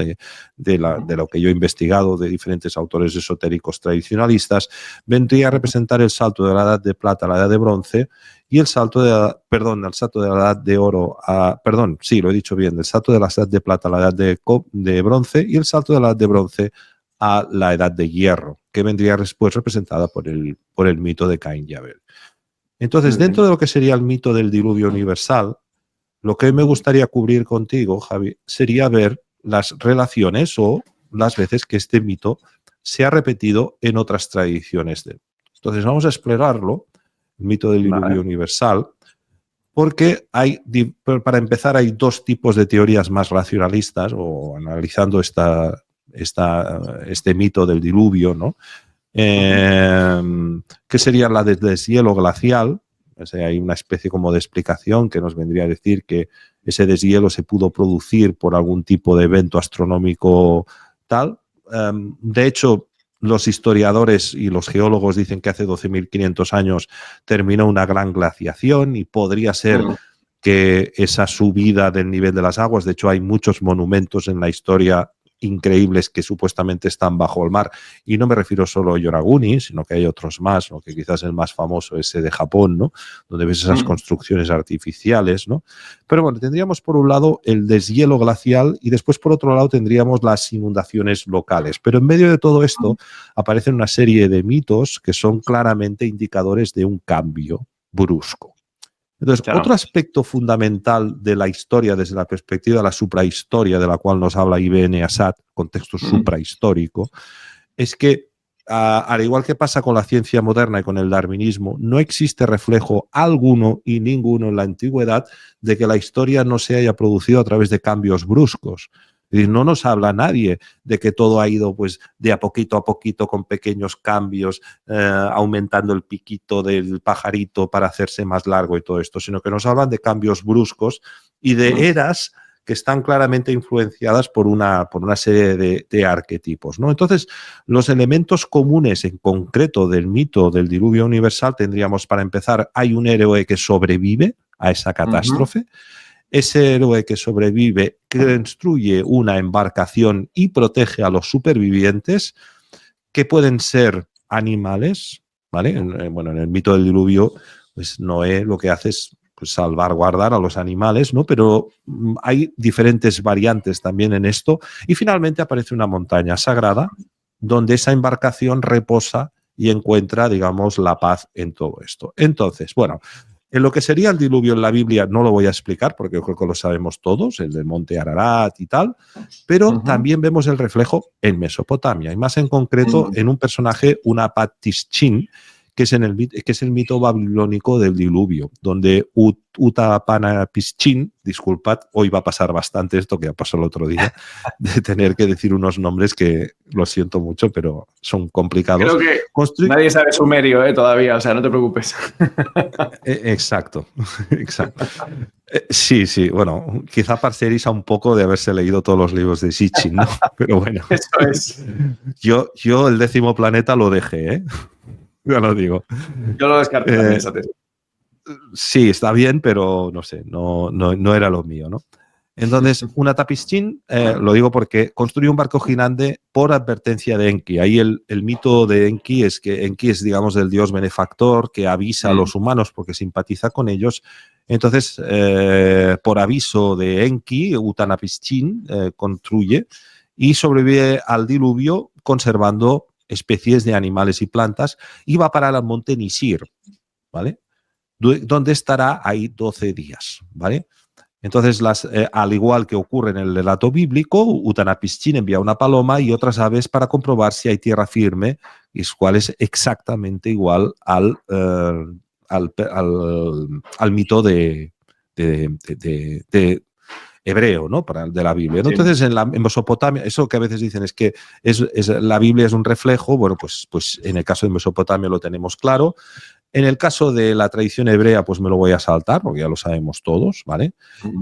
de lo que yo he investigado de diferentes autores esotéricos tradicionalistas, vendría a representar el salto de la edad de plata a la edad de bronce y el salto de la edad de oro perdón, sí, lo he dicho bien, el salto de la edad de plata a la edad de bronce y el salto de la edad de bronce a la edad de hierro, que vendría después representada por el mito de Caín y Abel. Entonces, dentro de lo que sería el mito del diluvio universal, lo que me gustaría cubrir contigo, Javi, sería ver las relaciones o las veces que este mito se ha repetido en otras tradiciones. Entonces, vamos a explorarlo, el mito del diluvio universal, porque para empezar, hay dos tipos de teorías más racionalistas, o analizando este mito del diluvio, ¿no? Que sería la del deshielo glacial. O sea, hay una especie como de explicación que nos vendría a decir que ese deshielo se pudo producir por algún tipo de evento astronómico tal. De hecho, los historiadores y los geólogos dicen que hace 12.500 años terminó una gran glaciación y podría ser que esa subida del nivel de las aguas, de hecho hay muchos monumentos en la historia increíbles que supuestamente están bajo el mar, y no me refiero solo a Yonaguni, sino que hay otros más, ¿no? Que quizás el más famoso es ese de Japón, ¿no? Donde ves esas construcciones artificiales, ¿no? Pero bueno, tendríamos por un lado el deshielo glacial y después por otro lado tendríamos las inundaciones locales, pero en medio de todo esto aparecen una serie de mitos que son claramente indicadores de un cambio brusco. Entonces, otro aspecto fundamental de la historia desde la perspectiva de la suprahistoria, de la cual nos habla IBN Assad, contexto suprahistórico, es que, al igual que pasa con la ciencia moderna y con el darwinismo, no existe reflejo alguno y ninguno en la antigüedad de que la historia no se haya producido a través de cambios bruscos. Es decir, no nos habla nadie de que todo ha ido pues de a poquito con pequeños cambios, aumentando el piquito del pajarito para hacerse más largo y todo esto, sino que nos hablan de cambios bruscos y de eras que están claramente influenciadas por una serie de arquetipos, ¿no? Entonces, los elementos comunes en concreto del mito del diluvio universal tendríamos, para empezar, hay un héroe que sobrevive a esa catástrofe. Ese héroe que sobrevive construye una embarcación y protege a los supervivientes, que pueden ser animales, ¿vale? En el mito del diluvio, pues Noé lo que hace es pues salvaguardar a los animales, ¿no? Pero hay diferentes variantes también en esto. Y finalmente aparece una montaña sagrada donde esa embarcación reposa y encuentra, digamos, la paz en todo esto. Entonces, bueno, En lo que sería el diluvio en la Biblia no lo voy a explicar porque yo creo que lo sabemos todos, el del monte Ararat y tal, pero también vemos el reflejo en Mesopotamia y más en concreto en un personaje, Utnapishtim, que es el mito babilónico del diluvio, donde Utnapishtim, disculpad, hoy va a pasar bastante esto que ya pasó el otro día, de tener que decir unos nombres que lo siento mucho, pero son complicados. Creo que nadie sabe sumerio todavía, o sea, no te preocupes. Exacto, exacto. Sí, sí, bueno, quizá parcializa un poco de haberse leído todos los libros de Sitchin, ¿no? Pero bueno. Eso es. Yo el 10º planeta lo dejé, ¿eh? Ya lo digo. Yo lo descarté también, esa tesis. Sí, está bien, pero no sé, no era lo mío, ¿no? Entonces, Utnapishtim, lo digo porque construyó un barco gigante por advertencia de Enki. Ahí el mito de Enki es que Enki es, digamos, el dios benefactor que avisa a los humanos porque simpatiza con ellos. Entonces, por aviso de Enki, Utnapishtim construye y sobrevive al diluvio conservando especies de animales y plantas y va a parar al monte Nisir, ¿vale? Donde estará ahí 12 días, ¿vale? Entonces, al igual que ocurre en el relato bíblico, Utnapishtim envía una paloma y otras aves para comprobar si hay tierra firme, y cual es exactamente igual al mito de hebreo, ¿no? De la Biblia. ¿No? Sí. Entonces, en Mesopotamia, eso que a veces dicen es que la Biblia es un reflejo, bueno, pues en el caso de Mesopotamia lo tenemos claro. En el caso de la tradición hebrea, pues me lo voy a saltar, porque ya lo sabemos todos, ¿vale?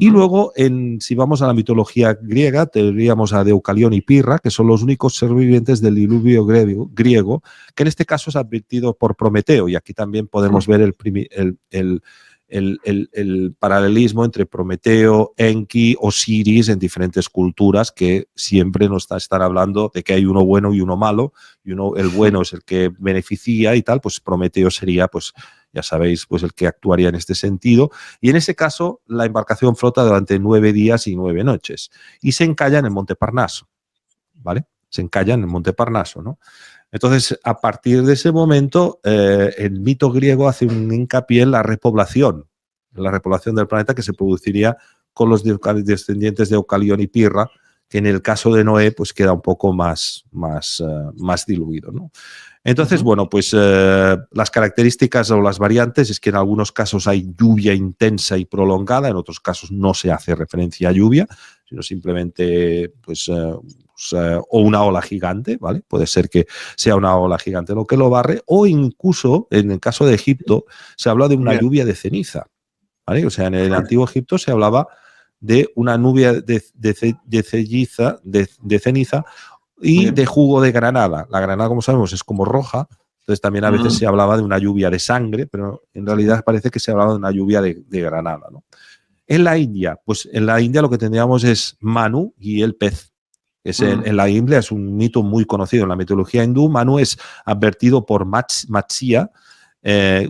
Y luego, si vamos a la mitología griega, tendríamos a Deucalión y Pirra, que son los únicos sobrevivientes del diluvio griego, que en este caso es advertido por Prometeo, y aquí también podemos ver el paralelismo entre Prometeo, Enki, Osiris en diferentes culturas que siempre nos están hablando de que hay uno bueno y uno malo, y el bueno es el que beneficia y tal, pues Prometeo sería, pues ya sabéis, pues el que actuaría en este sentido. Y en ese caso, la embarcación flota durante 9 días y 9 noches y se encalla en el Monte Parnaso, ¿vale? Se encalla en el Monte Parnaso, ¿no? Entonces, a partir de ese momento, el mito griego hace un hincapié en la repoblación del planeta que se produciría con los descendientes de Deucalión y Pirra, que en el caso de Noé, pues queda un poco más diluido, ¿no? Entonces, bueno, pues las características o las variantes es que en algunos casos hay lluvia intensa y prolongada, en otros casos no se hace referencia a lluvia, sino simplemente, pues o una ola gigante, ¿vale? Puede ser que sea una ola gigante lo que lo barre, o incluso, en el caso de Egipto, se habla de una lluvia de ceniza, ¿vale? O sea, en el antiguo Egipto se hablaba de una lluvia de ceniza y de jugo de granada. La granada, como sabemos, es como roja, entonces también a veces se hablaba de una lluvia de sangre, pero en realidad parece que se hablaba de una lluvia de granada, ¿no? En la India, pues en la India lo que tendríamos es Manu y el pez. En la India es un mito muy conocido en la mitología hindú. Manu es advertido por Matsya,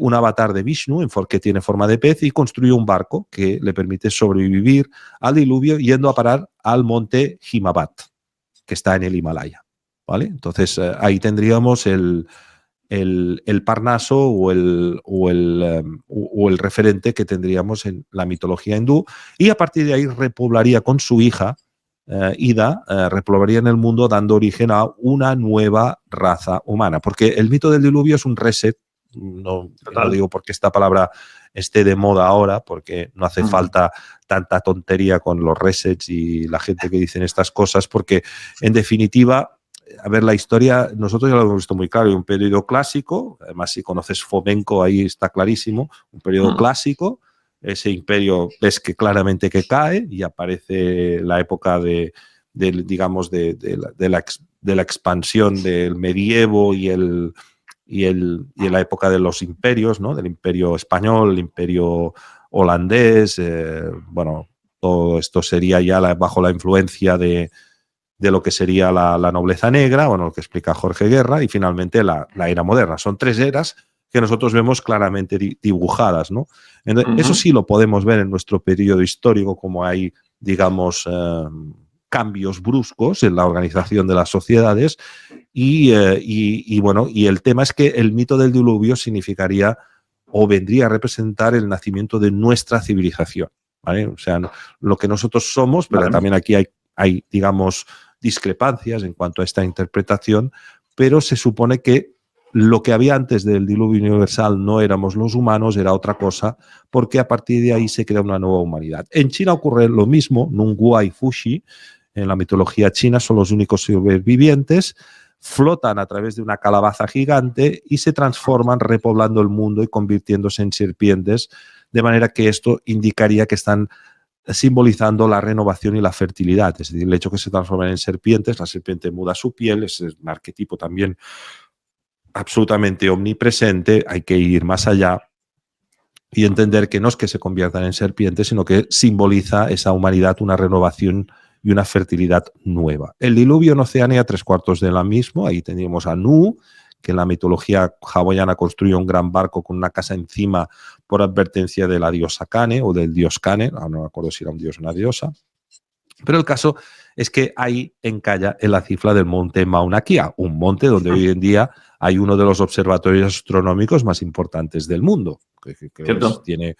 un avatar de Vishnu que tiene forma de pez, y construye un barco que le permite sobrevivir al diluvio yendo a parar al monte Himavat, que está en el Himalaya, ¿vale? Entonces ahí tendríamos el Parnaso o el referente que tendríamos en la mitología hindú, y a partir de ahí repoblaría con su hija Ida, repoblaría en el mundo dando origen a una nueva raza humana, porque el mito del diluvio es un reset. No digo porque esta palabra esté de moda ahora, porque no hace falta tanta tontería con los resets y la gente que dicen estas cosas, porque en definitiva, a ver, la historia, nosotros ya lo hemos visto muy claro, hay un periodo clásico, además si conoces Fomenko ahí está clarísimo, un periodo clásico, ese imperio ves que claramente que cae y aparece la época de la expansión del medievo y la época de los imperios, ¿no? Del imperio español, el imperio holandés, bueno, todo esto sería ya bajo la influencia de lo que sería la nobleza negra, bueno, lo que explica Jorge Guerra, y finalmente la era moderna. Son 3 eras que nosotros vemos claramente dibujadas, ¿no? Entonces, eso sí lo podemos ver en nuestro periodo histórico, como hay, digamos, cambios bruscos en la organización de las sociedades, y bueno, y el tema es que el mito del diluvio significaría o vendría a representar el nacimiento de nuestra civilización, ¿vale? O sea, lo que nosotros somos, pero también aquí hay, digamos, discrepancias en cuanto a esta interpretación, pero se supone que lo que había antes del diluvio universal no éramos los humanos, era otra cosa, porque a partir de ahí se crea una nueva humanidad. En China ocurre lo mismo, Nunghua y Fuxi, en la mitología china, son los únicos supervivientes, flotan a través de una calabaza gigante y se transforman repoblando el mundo y convirtiéndose en serpientes, de manera que esto indicaría que están simbolizando la renovación y la fertilidad. Es decir, el hecho que se transformen en serpientes, la serpiente muda su piel, es un arquetipo también absolutamente omnipresente, hay que ir más allá y entender que no es que se conviertan en serpientes, sino que simboliza esa humanidad, una renovación y una fertilidad nueva. El diluvio en Oceanía, 3/4 de la misma, ahí tendríamos a Nu, que en la mitología hawaiana construyó un gran barco con una casa encima por advertencia de la diosa Kane o del dios Kane, no me acuerdo si era un dios o una diosa, pero el caso es que ahí encalla en la cifra del monte Mauna Kea, un monte donde hoy en día hay uno de los observatorios astronómicos más importantes del mundo, que tiene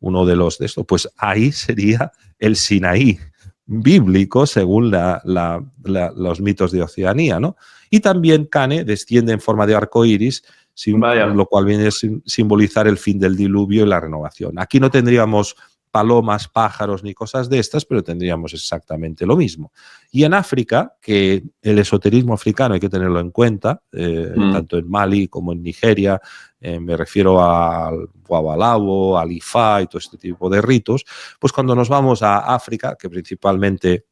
uno de los de estos. Pues ahí sería el Sinaí bíblico, según los mitos de Oceanía, ¿no? Y también Kane desciende en forma de arco iris, lo cual viene a simbolizar el fin del diluvio y la renovación. Aquí no tendríamos palomas, pájaros ni cosas de estas, pero tendríamos exactamente lo mismo. Y en África, que el esoterismo africano hay que tenerlo en cuenta, tanto en Mali como en Nigeria, me refiero al Babalawo, al Ifá y todo este tipo de ritos, pues cuando nos vamos a África, que principalmente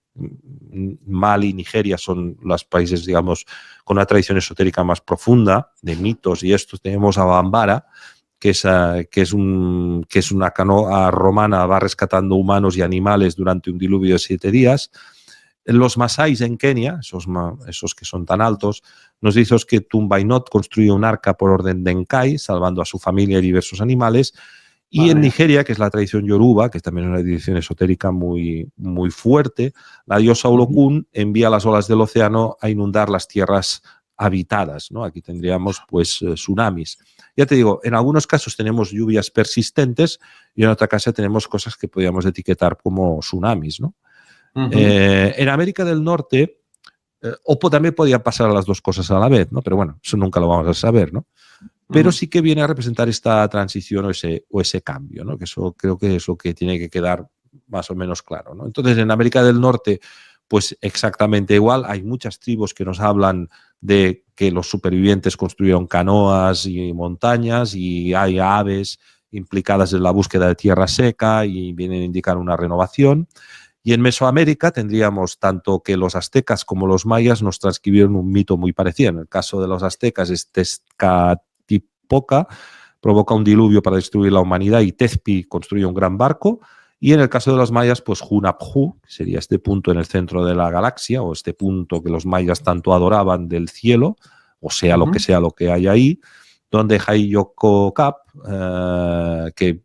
Mali y Nigeria son los países, digamos, con una tradición esotérica más profunda, de mitos y esto, tenemos a Bambara, que es una canoa romana, va rescatando humanos y animales durante un diluvio de 7 días. Los Masáis en Kenia, esos que son tan altos, nos dicen que Tumbainot construye un arca por orden de Enkai, salvando a su familia y diversos animales. Y en Nigeria, que es la tradición yoruba, que también es una tradición esotérica muy, muy fuerte, la diosa Olokun envía las olas del océano a inundar las tierras habitadas, ¿no? Aquí tendríamos pues tsunamis. Ya te digo, en algunos casos tenemos lluvias persistentes y en otra casa tenemos cosas que podríamos etiquetar como tsunamis, ¿no? En América del Norte, también podían pasar las dos cosas a la vez, ¿no? Pero bueno, eso nunca lo vamos a saber, ¿no? Pero sí que viene a representar esta transición o ese cambio, ¿no? Que eso creo que es lo que tiene que quedar más o menos claro, ¿no? Entonces, en América del Norte, pues exactamente igual. Hay muchas tribus que nos hablan de que los supervivientes construyeron canoas y montañas y hay aves implicadas en la búsqueda de tierra seca y vienen a indicar una renovación. Y en Mesoamérica tendríamos tanto que los aztecas como los mayas nos transcribieron un mito muy parecido. En el caso de los aztecas es Tezcatlipoca, provoca un diluvio para destruir la humanidad y Tezpi construye un gran barco. Y en el caso de los mayas, pues Hunaphu, que sería este punto en el centro de la galaxia, o este punto que los mayas tanto adoraban del cielo, o sea lo que hay ahí, donde Haiyoko-Cap, que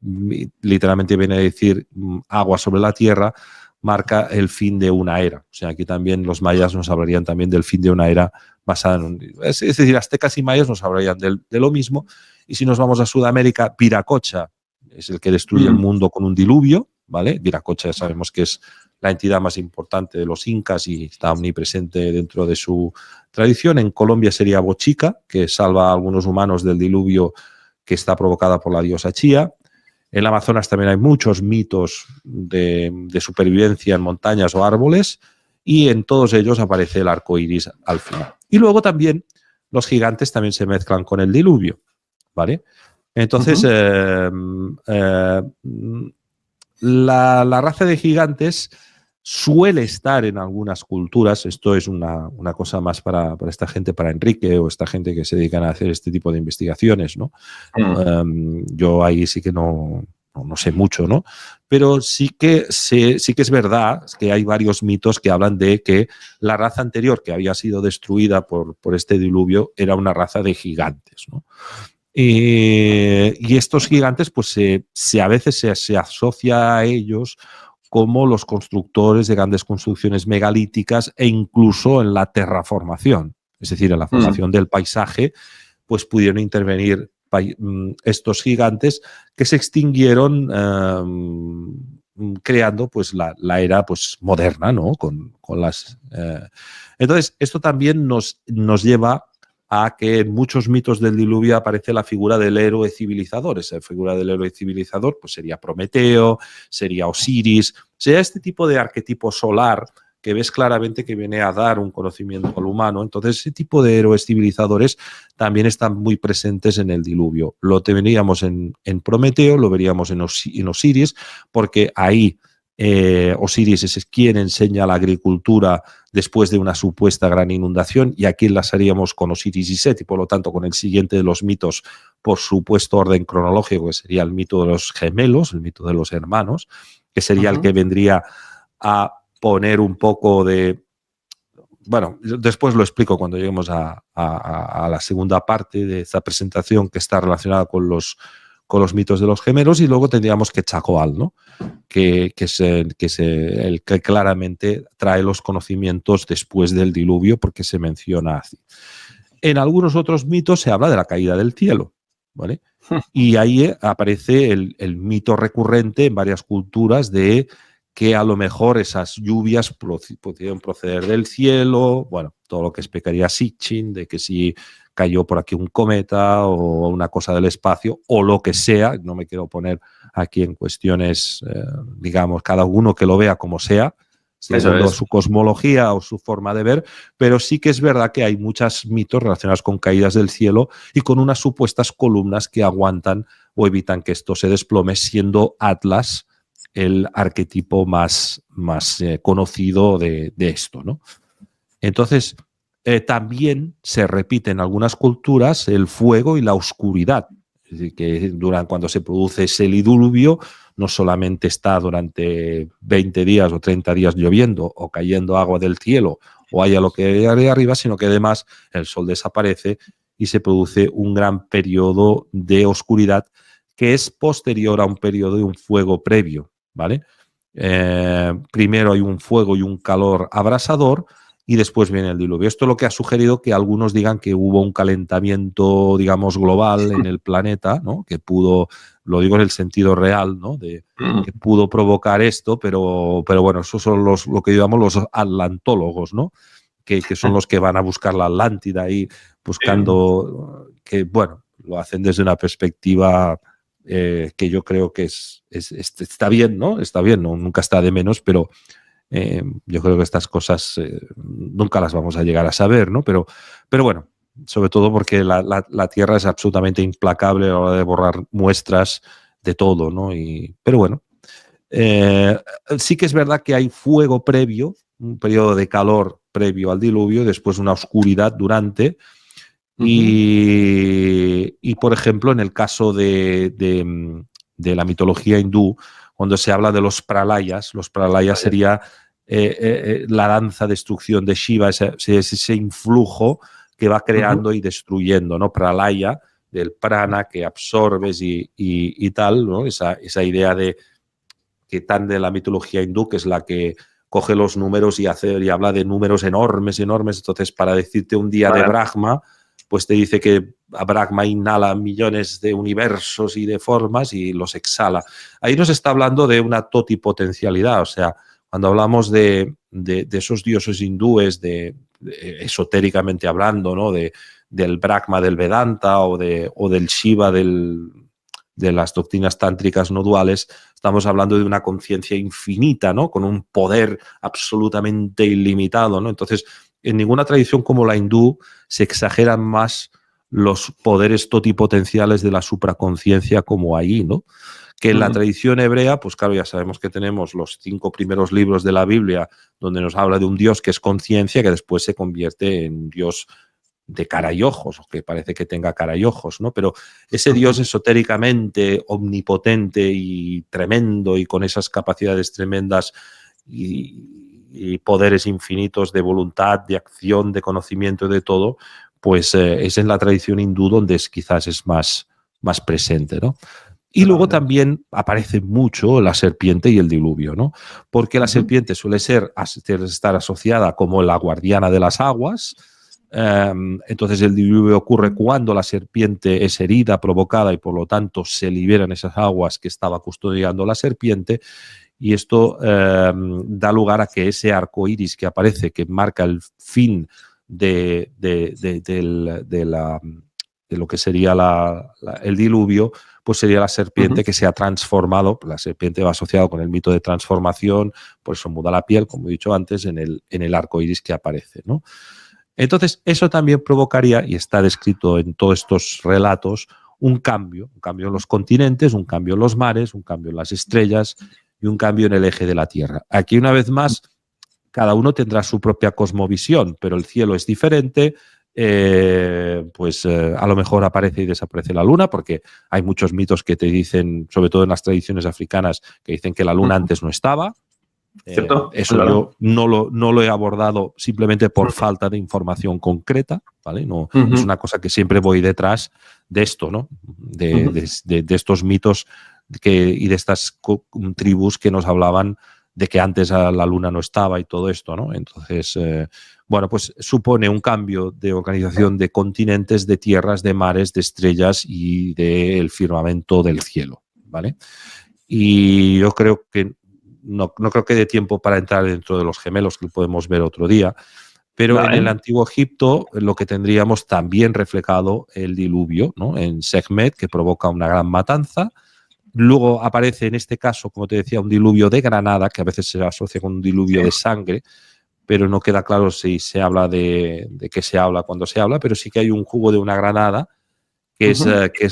literalmente viene a decir agua sobre la tierra, marca el fin de una era. O sea, aquí también los mayas nos hablarían también del fin de una era basada en... Es decir, aztecas y mayas nos hablarían de lo mismo. Y si nos vamos a Sudamérica, Viracocha es el que destruye el mundo con un diluvio, ¿vale? Viracocha ya sabemos que es la entidad más importante de los incas y está omnipresente dentro de su tradición. En Colombia sería Bochica, que salva a algunos humanos del diluvio que está provocada por la diosa Chía. En el Amazonas también hay muchos mitos de supervivencia en montañas o árboles y en todos ellos aparece el arco iris al final. Y luego también los gigantes también se mezclan con el diluvio, ¿vale? Entonces, la raza de gigantes suele estar en algunas culturas, esto es una cosa más para esta gente, para Enrique o esta gente que se dedican a hacer este tipo de investigaciones, ¿no? Yo ahí sí que no sé mucho, ¿no? Pero sí que es verdad que hay varios mitos que hablan de que la raza anterior que había sido destruida por este diluvio era una raza de gigantes, ¿no? Y estos gigantes, pues a veces se asocia a ellos como los constructores de grandes construcciones megalíticas e incluso en la terraformación, es decir, en la formación del paisaje, pues pudieron intervenir estos gigantes que se extinguieron creando pues la era pues moderna, ¿no? Con las, entonces, esto también nos lleva a que en muchos mitos del diluvio aparece la figura del héroe civilizador. Esa figura del héroe civilizador pues sería Prometeo, sería Osiris, sería este tipo de arquetipo solar que ves claramente que viene a dar un conocimiento al humano. Entonces, ese tipo de héroes civilizadores también están muy presentes en el diluvio. Lo veríamos en Prometeo, lo veríamos en Osiris, porque ahí Osiris es quien enseña la agricultura después de una supuesta gran inundación, y aquí las haríamos con Osiris y Set, y por lo tanto con el siguiente de los mitos por supuesto orden cronológico, que sería el mito de los gemelos, el mito de los hermanos, que sería el que vendría a poner un poco de... Bueno, después lo explico cuando lleguemos a la segunda parte de esta presentación, que está relacionada con los mitos de los gemelos, y luego tendríamos Quetzalcóatl, ¿no? que es el que claramente trae los conocimientos después del diluvio, porque se menciona así. En algunos otros mitos se habla de la caída del cielo, ¿vale? Y ahí aparece el mito recurrente en varias culturas de que a lo mejor esas lluvias pudieron proceder del cielo, bueno, todo lo que explicaría Sitchin, de que si cayó por aquí un cometa o una cosa del espacio o lo que sea, no me quiero poner aquí en cuestiones, digamos, cada uno que lo vea como sea, según su cosmología o su forma de ver, pero sí que es verdad que hay muchos mitos relacionados con caídas del cielo y con unas supuestas columnas que aguantan o evitan que esto se desplome, siendo Atlas el arquetipo más conocido de esto, ¿no? Entonces, también se repite en algunas culturas el fuego y la oscuridad. Es decir, que cuando se produce ese diluvio, no solamente está durante 20 días o 30 días lloviendo o cayendo agua del cielo o haya lo que haya de arriba, sino que además el sol desaparece y se produce un gran periodo de oscuridad que es posterior a un periodo de un fuego previo, ¿vale? Primero hay un fuego y un calor abrasador y después viene el diluvio. Esto es lo que ha sugerido que algunos digan que hubo un calentamiento, digamos, global en el planeta, ¿no? Que pudo, lo digo en el sentido real, ¿no? Que pudo provocar esto, pero bueno, esos son lo que llamamos los atlantólogos, ¿no? Que son los que van a buscar la Atlántida ahí, buscando que, bueno, lo hacen desde una perspectiva que yo creo que está bien, ¿no? Está bien, ¿no? Nunca está de menos, pero yo creo que estas cosas nunca las vamos a llegar a saber, ¿no? Pero bueno, sobre todo porque la Tierra es absolutamente implacable a la hora de borrar muestras de todo, ¿no? Pero bueno, sí que es verdad que hay fuego previo, un periodo de calor previo al diluvio, después una oscuridad durante. Y por ejemplo, en el caso de la mitología hindú, cuando se habla de los pralayas sería la danza destrucción de Shiva, ese influjo que va creando y destruyendo, ¿no? Pralaya, del prana que absorbes y tal, ¿no? Esa idea de que tan de la mitología hindú, que es la que coge los números y habla de números enormes. Entonces, para decirte un día de Brahma, pues te dice que Brahma inhala millones de universos y de formas y los exhala. Ahí nos está hablando de una totipotencialidad, o sea, cuando hablamos de esos dioses hindúes, esotéricamente hablando, ¿no? Del Brahma del Vedanta o del Shiva de las doctrinas tántricas no duales, estamos hablando de una conciencia infinita, ¿no? Con un poder absolutamente ilimitado, ¿no? Entonces, en ninguna tradición como la hindú se exageran más los poderes totipotenciales de la supraconciencia como ahí, ¿no? Que en la tradición hebrea, pues claro, ya sabemos que tenemos los 5 primeros libros de la Biblia donde nos habla de un Dios que es conciencia, que después se convierte en un Dios de cara y ojos, o que parece que tenga cara y ojos, ¿no? Pero ese Dios esotéricamente omnipotente y tremendo y con esas capacidades tremendas y poderes infinitos de voluntad, de acción, de conocimiento, de todo, pues es en la tradición hindú donde quizás es más presente, ¿no? Y luego también aparece mucho la serpiente y el diluvio, ¿no? Porque la serpiente suele estar asociada como la guardiana de las aguas, Entonces el diluvio ocurre cuando la serpiente es herida, provocada, y por lo tanto se liberan esas aguas que estaba custodiando la serpiente, y esto da lugar a que ese arco iris que aparece, que marca el fin de lo que sería el diluvio, pues sería la serpiente que se ha transformado. La serpiente va asociado con el mito de transformación, por eso muda la piel, como he dicho antes, en el arco iris que aparece, ¿no? Entonces, eso también provocaría, y está descrito en todos estos relatos, un cambio en los continentes, un cambio en los mares, un cambio en las estrellas y un cambio en el eje de la Tierra. Aquí, una vez más, cada uno tendrá su propia cosmovisión, pero el cielo es diferente. A lo mejor aparece y desaparece la luna, porque hay muchos mitos que te dicen, sobre todo en las tradiciones africanas, que dicen que la luna antes no estaba. Eso claro. Yo no lo he abordado simplemente por falta de información concreta, ¿vale? No, es una cosa que siempre voy detrás de esto, ¿no? De estos mitos y de estas tribus que nos hablaban de que antes la luna no estaba y todo esto, ¿no? Entonces, pues supone un cambio de organización de continentes, de tierras, de mares, de estrellas y del firmamento del cielo, ¿vale? Y yo creo que no creo que dé tiempo para entrar dentro de los gemelos, que lo podemos ver otro día, pero en el Antiguo Egipto lo que tendríamos también reflejado el diluvio, ¿no? En Sekhmet, que provoca una gran matanza. Luego aparece en este caso, como te decía, un diluvio de granada, que a veces se asocia con un diluvio de sangre, pero no queda claro si se habla de qué se habla cuando se habla, pero sí que hay un jugo de una granada, que es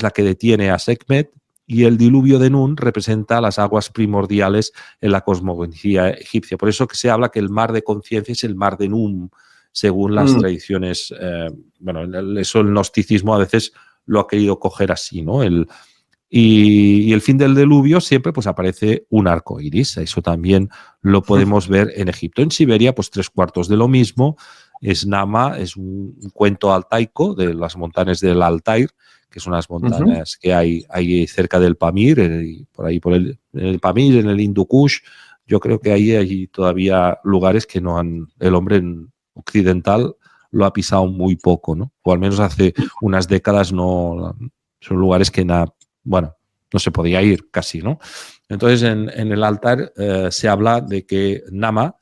la que detiene a Sekhmet. Y el diluvio de Nun representa las aguas primordiales en la cosmogonía egipcia. Por eso que se habla que el mar de conciencia es el mar de Nun, según las tradiciones. Eso el gnosticismo a veces lo ha querido coger así, ¿no? Y el fin del diluvio siempre pues aparece un arco iris. Eso también lo podemos ver en Egipto. En Siberia, pues 3/4 de lo mismo. Es Nama, es un cuento altaico de las montañas del Altair, que son unas montañas que hay cerca del Pamir, por el Pamir, en el Hindu Kush. Yo creo que ahí hay todavía lugares que el hombre occidental lo ha pisado muy poco, ¿no? O al menos hace unas décadas no. Son lugares que no se podía ir casi, ¿no? Entonces, en el altar se habla de que Nama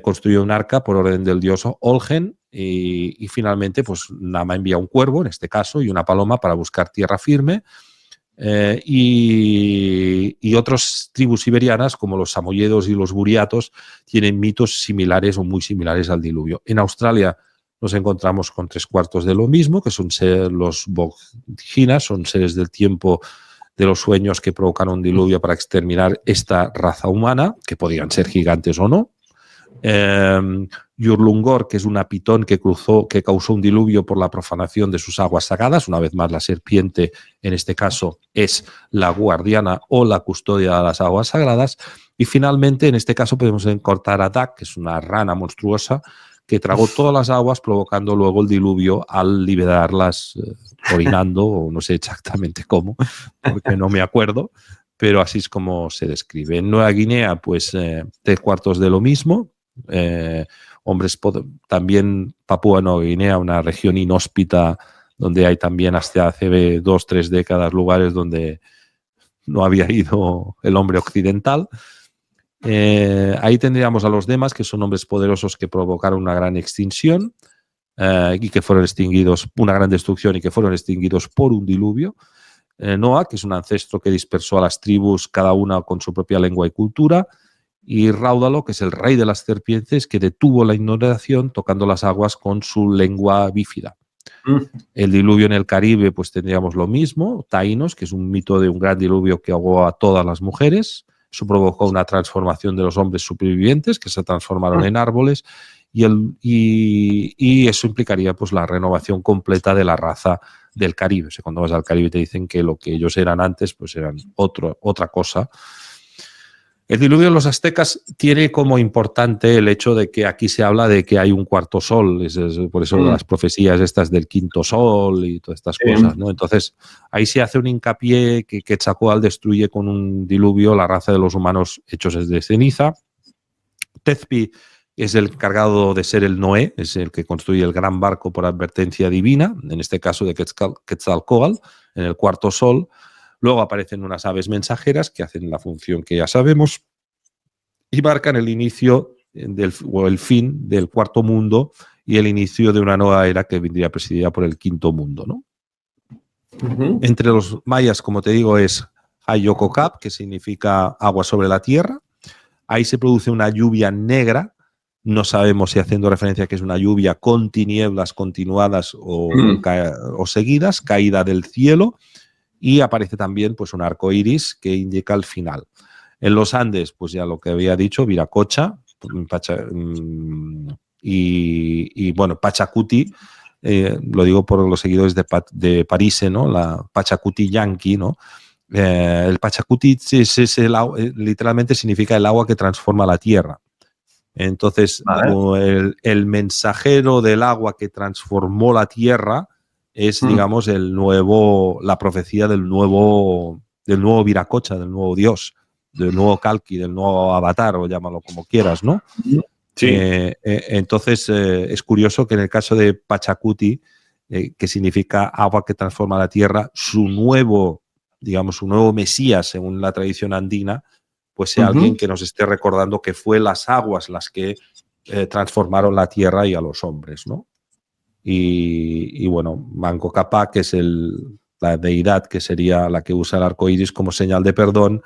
construyó un arca por orden del dios Olgen, y finalmente pues Nama envía un cuervo, en este caso, y una paloma para buscar tierra firme. Y otras tribus siberianas, como los samoyedos y los buriatos, tienen mitos similares o muy similares al diluvio. En Australia nos encontramos con 3/4 de lo mismo, que son los Boghinas, son seres del tiempo de los sueños que provocan un diluvio para exterminar esta raza humana, que podían ser gigantes o no. Yurlungor, que es una pitón que causó un diluvio por la profanación de sus aguas sagradas. Una vez más, la serpiente, en este caso, es la guardiana o la custodia de las aguas sagradas. Y finalmente, en este caso, podemos encontrar a Dak, que es una rana monstruosa que tragó todas las aguas, provocando luego el diluvio al liberarlas orinando, o no sé exactamente cómo, porque no me acuerdo, pero así es como se describe. En Nueva Guinea, pues 3/4 de lo mismo. También Papúa Nueva Guinea, una región inhóspita donde hay también hasta hace 2-3 décadas lugares donde no había ido el hombre occidental. Ahí tendríamos a los demás, que son hombres poderosos que provocaron una gran extinción y que fueron extinguidos, una gran destrucción, y que fueron extinguidos por un diluvio. Noah, que es un ancestro que dispersó a las tribus, cada una con su propia lengua y cultura. Y Ráudalo, que es el rey de las serpientes, que detuvo la inundación tocando las aguas con su lengua bífida. El diluvio en el Caribe, pues tendríamos lo mismo. Taínos, que es un mito de un gran diluvio que ahogó a todas las mujeres. Eso provocó una transformación de los hombres supervivientes, que se transformaron en árboles, y eso implicaría pues la renovación completa de la raza del Caribe. O sea, cuando vas al Caribe te dicen que lo que ellos eran antes pues eran otra cosa. El diluvio de los aztecas tiene como importante el hecho de que aquí se habla de que hay un cuarto sol, por eso las profecías estas del quinto sol y todas estas cosas, ¿no? Entonces, ahí se hace un hincapié que Quetzalcóatl destruye con un diluvio la raza de los humanos hechos de ceniza. Tezpi es el encargado de ser el Noé, es el que construye el gran barco por advertencia divina, en este caso de Quetzalcóatl, en el cuarto sol. Luego aparecen unas aves mensajeras que hacen la función que ya sabemos y marcan el inicio o el fin del cuarto mundo y el inicio de una nueva era que vendría presidida por el quinto mundo, ¿no? Entre los mayas, como te digo, es Hayokokap, que significa agua sobre la tierra. Ahí se produce una lluvia negra. No sabemos si haciendo referencia a que es una lluvia con tinieblas continuadas o seguidas, caída del cielo. Y aparece también pues, un arco iris que indica el final. En los Andes, pues ya lo que había dicho, Viracocha y bueno, Pachacuti, lo digo por los seguidores de Parise, ¿no? La Pachacuti Yankee, ¿no? El Pachacuti literalmente significa el agua que transforma la tierra. Entonces, vale, el mensajero del agua que transformó la tierra es, digamos, la profecía del nuevo Viracocha, del nuevo dios, del nuevo Kalki, del nuevo avatar, o llámalo como quieras, ¿no? Sí. Entonces, es curioso que en el caso de Pachacuti, que significa agua que transforma la tierra, su nuevo Mesías, según la tradición andina, pues sea alguien que nos esté recordando que fue las aguas las que transformaron la tierra y a los hombres, ¿no? Y bueno, Manco Cápac, que es la deidad que sería la que usa el arco iris como señal de perdón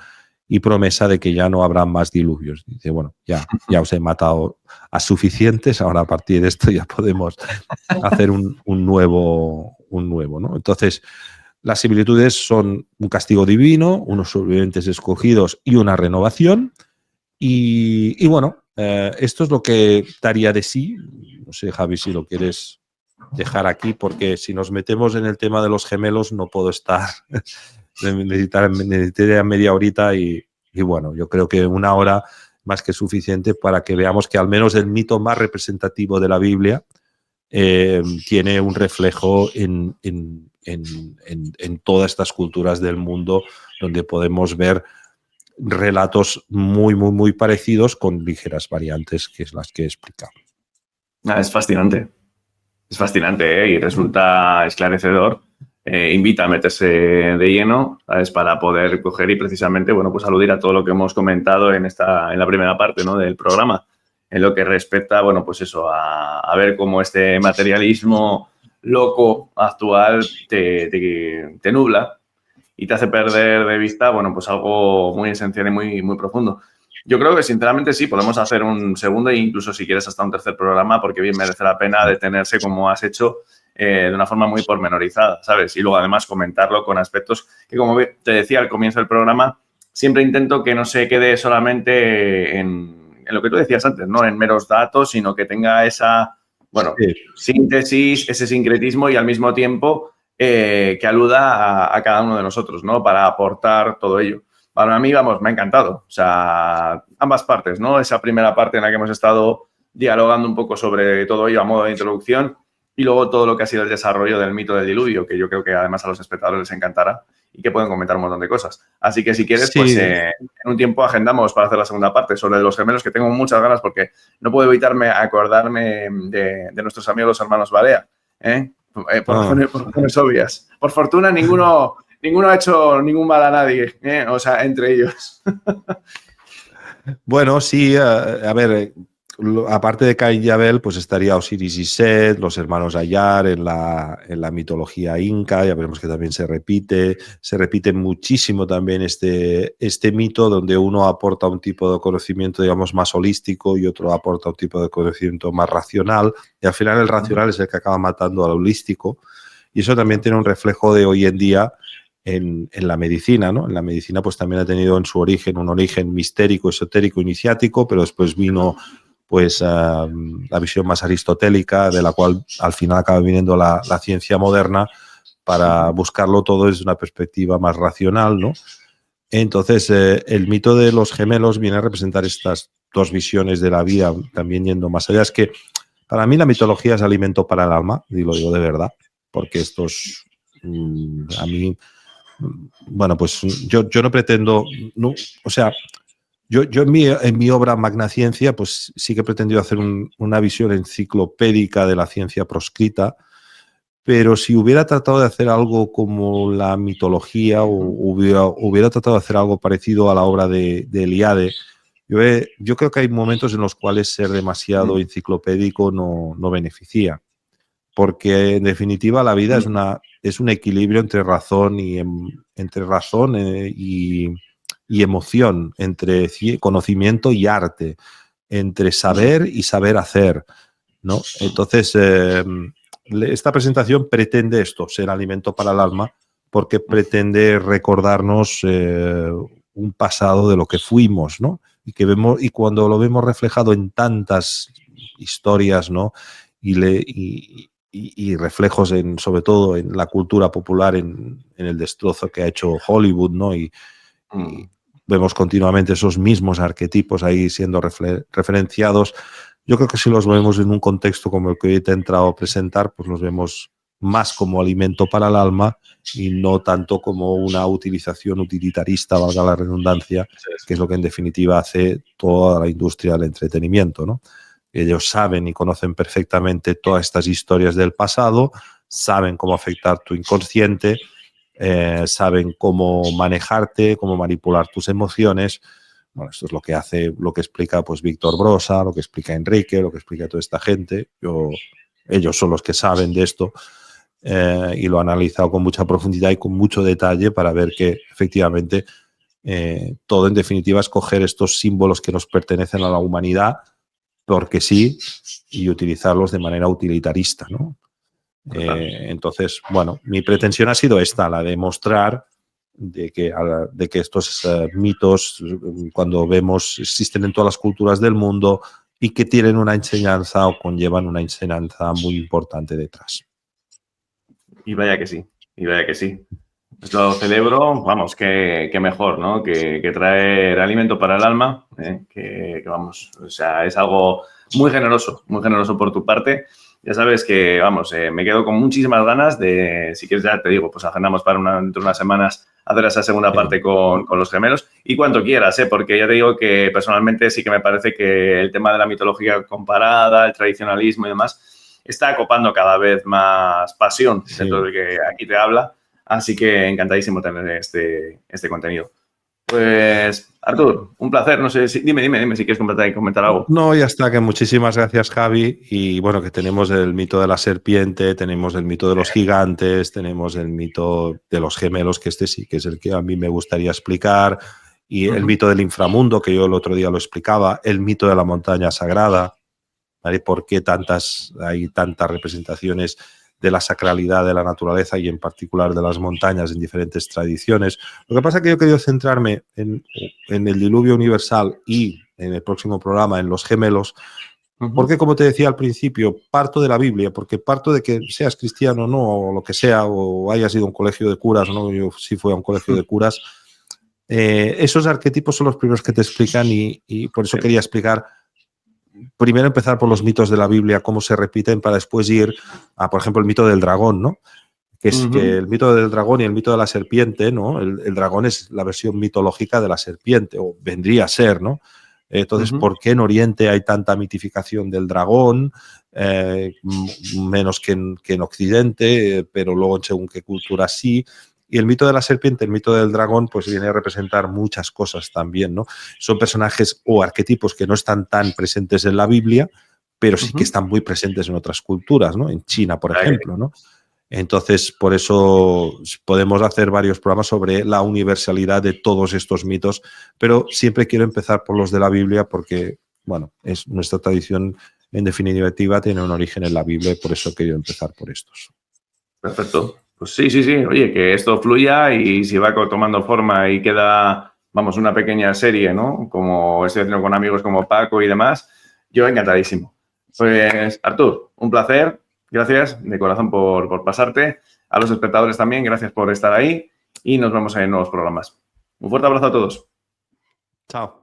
y promesa de que ya no habrá más diluvios. Dice, bueno, ya os he matado a suficientes, ahora a partir de esto ya podemos hacer un nuevo, ¿no? Entonces, las similitudes son un castigo divino, unos sobrevivientes escogidos y una renovación. Y bueno, esto es lo que daría de sí. No sé, Javi, si lo quieres dejar aquí, porque si nos metemos en el tema de los gemelos no puedo estar. Necesitaría media horita y bueno, yo creo que una hora más que suficiente para que veamos que al menos el mito más representativo de la Biblia tiene un reflejo en todas estas culturas del mundo, donde podemos ver relatos muy, muy, muy parecidos con ligeras variantes, que es las que he explicado. Es fascinante. Es fascinante, ¿eh? Y resulta esclarecedor. Invita a meterse de lleno, ¿sabes? Para poder coger y precisamente, bueno, pues aludir a todo lo que hemos comentado en la primera parte, ¿no? Del programa, en lo que respecta, bueno, pues eso, a ver cómo este materialismo loco actual te nubla y te hace perder de vista, bueno, pues algo muy esencial y muy, muy profundo. Yo creo que, sinceramente, sí, podemos hacer un segundo e incluso, si quieres, hasta un tercer programa, porque bien merece la pena detenerse, como has hecho, de una forma muy pormenorizada, ¿sabes? Y luego, además, comentarlo con aspectos que, como te decía al comienzo del programa, siempre intento que no se quede solamente en lo que tú decías antes, ¿no? En meros datos, sino que tenga esa, bueno, síntesis, ese sincretismo y, al mismo tiempo, que aluda a cada uno de nosotros, ¿no? Para aportar todo ello. Para mí, vamos, me ha encantado. O sea, ambas partes, ¿no? Esa primera parte en la que hemos estado dialogando un poco sobre todo ello a modo de introducción y luego todo lo que ha sido el desarrollo del mito del diluvio, que yo creo que además a los espectadores les encantará y que pueden comentar un montón de cosas. Así que si quieres, sí, pues en un tiempo agendamos para hacer la segunda parte sobre los gemelos, que tengo muchas ganas porque no puedo evitarme acordarme de nuestros amigos los hermanos Barea, por razones obvias. Por fortuna, ninguno ha hecho ningún mal a nadie, o sea, entre ellos. Bueno, sí, a ver, aparte de Caín y Abel, pues estaría Osiris y Set, los hermanos Ayar en la mitología inca, ya veremos que también se repite muchísimo también este mito, donde uno aporta un tipo de conocimiento, digamos, más holístico y otro aporta un tipo de conocimiento más racional, y al final el racional es el que acaba matando al holístico, y eso también tiene un reflejo de hoy en día en la medicina, ¿no? En la medicina pues también ha tenido en su origen un origen mistérico, esotérico, iniciático, pero después vino pues la visión más aristotélica, de la cual al final acaba viniendo la ciencia moderna para buscarlo todo desde una perspectiva más racional, ¿no? Entonces, el mito de los gemelos viene a representar estas dos visiones de la vida, también yendo más allá. Es que para mí la mitología es alimento para el alma, y lo digo de verdad, porque estos, a mí, bueno, pues yo no pretendo, no, o sea, Yo en mi obra Magna Ciencia, pues sí que he pretendido hacer una visión enciclopédica de la ciencia proscrita, pero si hubiera tratado de hacer algo como la mitología o hubiera tratado de hacer algo parecido a la obra de Eliade, yo creo que hay momentos en los cuales ser demasiado enciclopédico no beneficia, porque en definitiva la vida es un equilibrio entre razón y emoción, entre conocimiento y arte, entre saber y saber hacer, ¿no? Entonces, esta presentación pretende esto, ser alimento para el alma, porque pretende recordarnos un pasado de lo que fuimos, ¿no? Y cuando lo vemos reflejado en tantas historias, ¿no? Y reflejos sobre todo en la cultura popular, en el destrozo que ha hecho Hollywood, ¿no? Y vemos continuamente esos mismos arquetipos ahí siendo referenciados. Yo creo que si los vemos en un contexto como el que hoy te he entrado a presentar, pues los vemos más como alimento para el alma y no tanto como una utilización utilitarista, valga la redundancia, que es lo que en definitiva hace toda la industria del entretenimiento, ¿no? Ellos saben y conocen perfectamente todas estas historias del pasado, saben cómo afectar tu inconsciente, saben cómo manejarte, cómo manipular tus emociones. Bueno, esto es lo que hace, lo que explica pues Víctor Brosa, lo que explica Enrique, lo que explica toda esta gente. Ellos son los que saben de esto y lo han analizado con mucha profundidad y con mucho detalle para ver que efectivamente todo en definitiva es coger estos símbolos que nos pertenecen a la humanidad porque sí y utilizarlos de manera utilitarista, ¿no? Entonces, bueno, mi pretensión ha sido esta, la de mostrar de que estos mitos, cuando vemos, existen en todas las culturas del mundo y que tienen una enseñanza o conllevan una enseñanza muy importante detrás. Y vaya que sí, y vaya que sí. Pues lo celebro, vamos, que mejor, ¿no? Que traer alimento para el alma, que vamos, o sea, es algo muy generoso por tu parte. Ya sabes que, vamos, me quedo con muchísimas ganas de, si quieres ya te digo, pues agendamos para dentro de unas semanas hacer esa segunda parte con los gemelos y cuanto quieras, porque ya te digo que personalmente sí que me parece que el tema de la mitología comparada, el tradicionalismo y demás, está copando cada vez más pasión dentro de que aquí te habla. Así que encantadísimo tener este contenido. Pues, Artur, un placer. No sé si... Dime si quieres comentar algo. No, ya está, que muchísimas gracias, Javi. Y bueno, que tenemos el mito de la serpiente, tenemos el mito de los gigantes, tenemos el mito de los gemelos, que este sí que es el que a mí me gustaría explicar, y el mito del inframundo, que yo el otro día lo explicaba, el mito de la montaña sagrada, ¿vale? ¿Por qué hay tantas representaciones de la sacralidad de la naturaleza y en particular de las montañas en diferentes tradiciones? Lo que pasa es que yo he querido centrarme en el diluvio universal y en el próximo programa en los gemelos, porque como te decía al principio, parto de la Biblia, porque parto de que seas cristiano no, o lo que sea, o hayas ido a un colegio de curas, ¿no? Yo sí fui a un colegio de curas. Esos arquetipos son los primeros que te explican y por eso quería explicar. Primero empezar por los mitos de la Biblia, cómo se repiten, para después ir a, por ejemplo, el mito del dragón, ¿no? Que es que el mito del dragón y el mito de la serpiente, ¿no? El dragón es la versión mitológica de la serpiente, o vendría a ser, ¿no? Entonces, ¿por qué en Oriente hay tanta mitificación del dragón? Menos que en Occidente, pero luego en según qué cultura sí. Y el mito de la serpiente, el mito del dragón, pues viene a representar muchas cosas también, ¿no? Son personajes o arquetipos que no están tan presentes en la Biblia, pero sí que están muy presentes en otras culturas, ¿no? En China, por ejemplo, ¿no? Entonces, por eso podemos hacer varios programas sobre la universalidad de todos estos mitos, pero siempre quiero empezar por los de la Biblia porque, bueno, es nuestra tradición, en definitiva, tiene un origen en la Biblia y por eso quiero empezar por estos. Perfecto. Pues sí. Oye, que esto fluya y si va tomando forma y queda, vamos, una pequeña serie, ¿no? Como estoy haciendo con amigos como Paco y demás, yo encantadísimo. Pues, Artur, un placer. Gracias de corazón por pasarte. A los espectadores también, gracias por estar ahí y nos vemos en nuevos programas. Un fuerte abrazo a todos. Chao.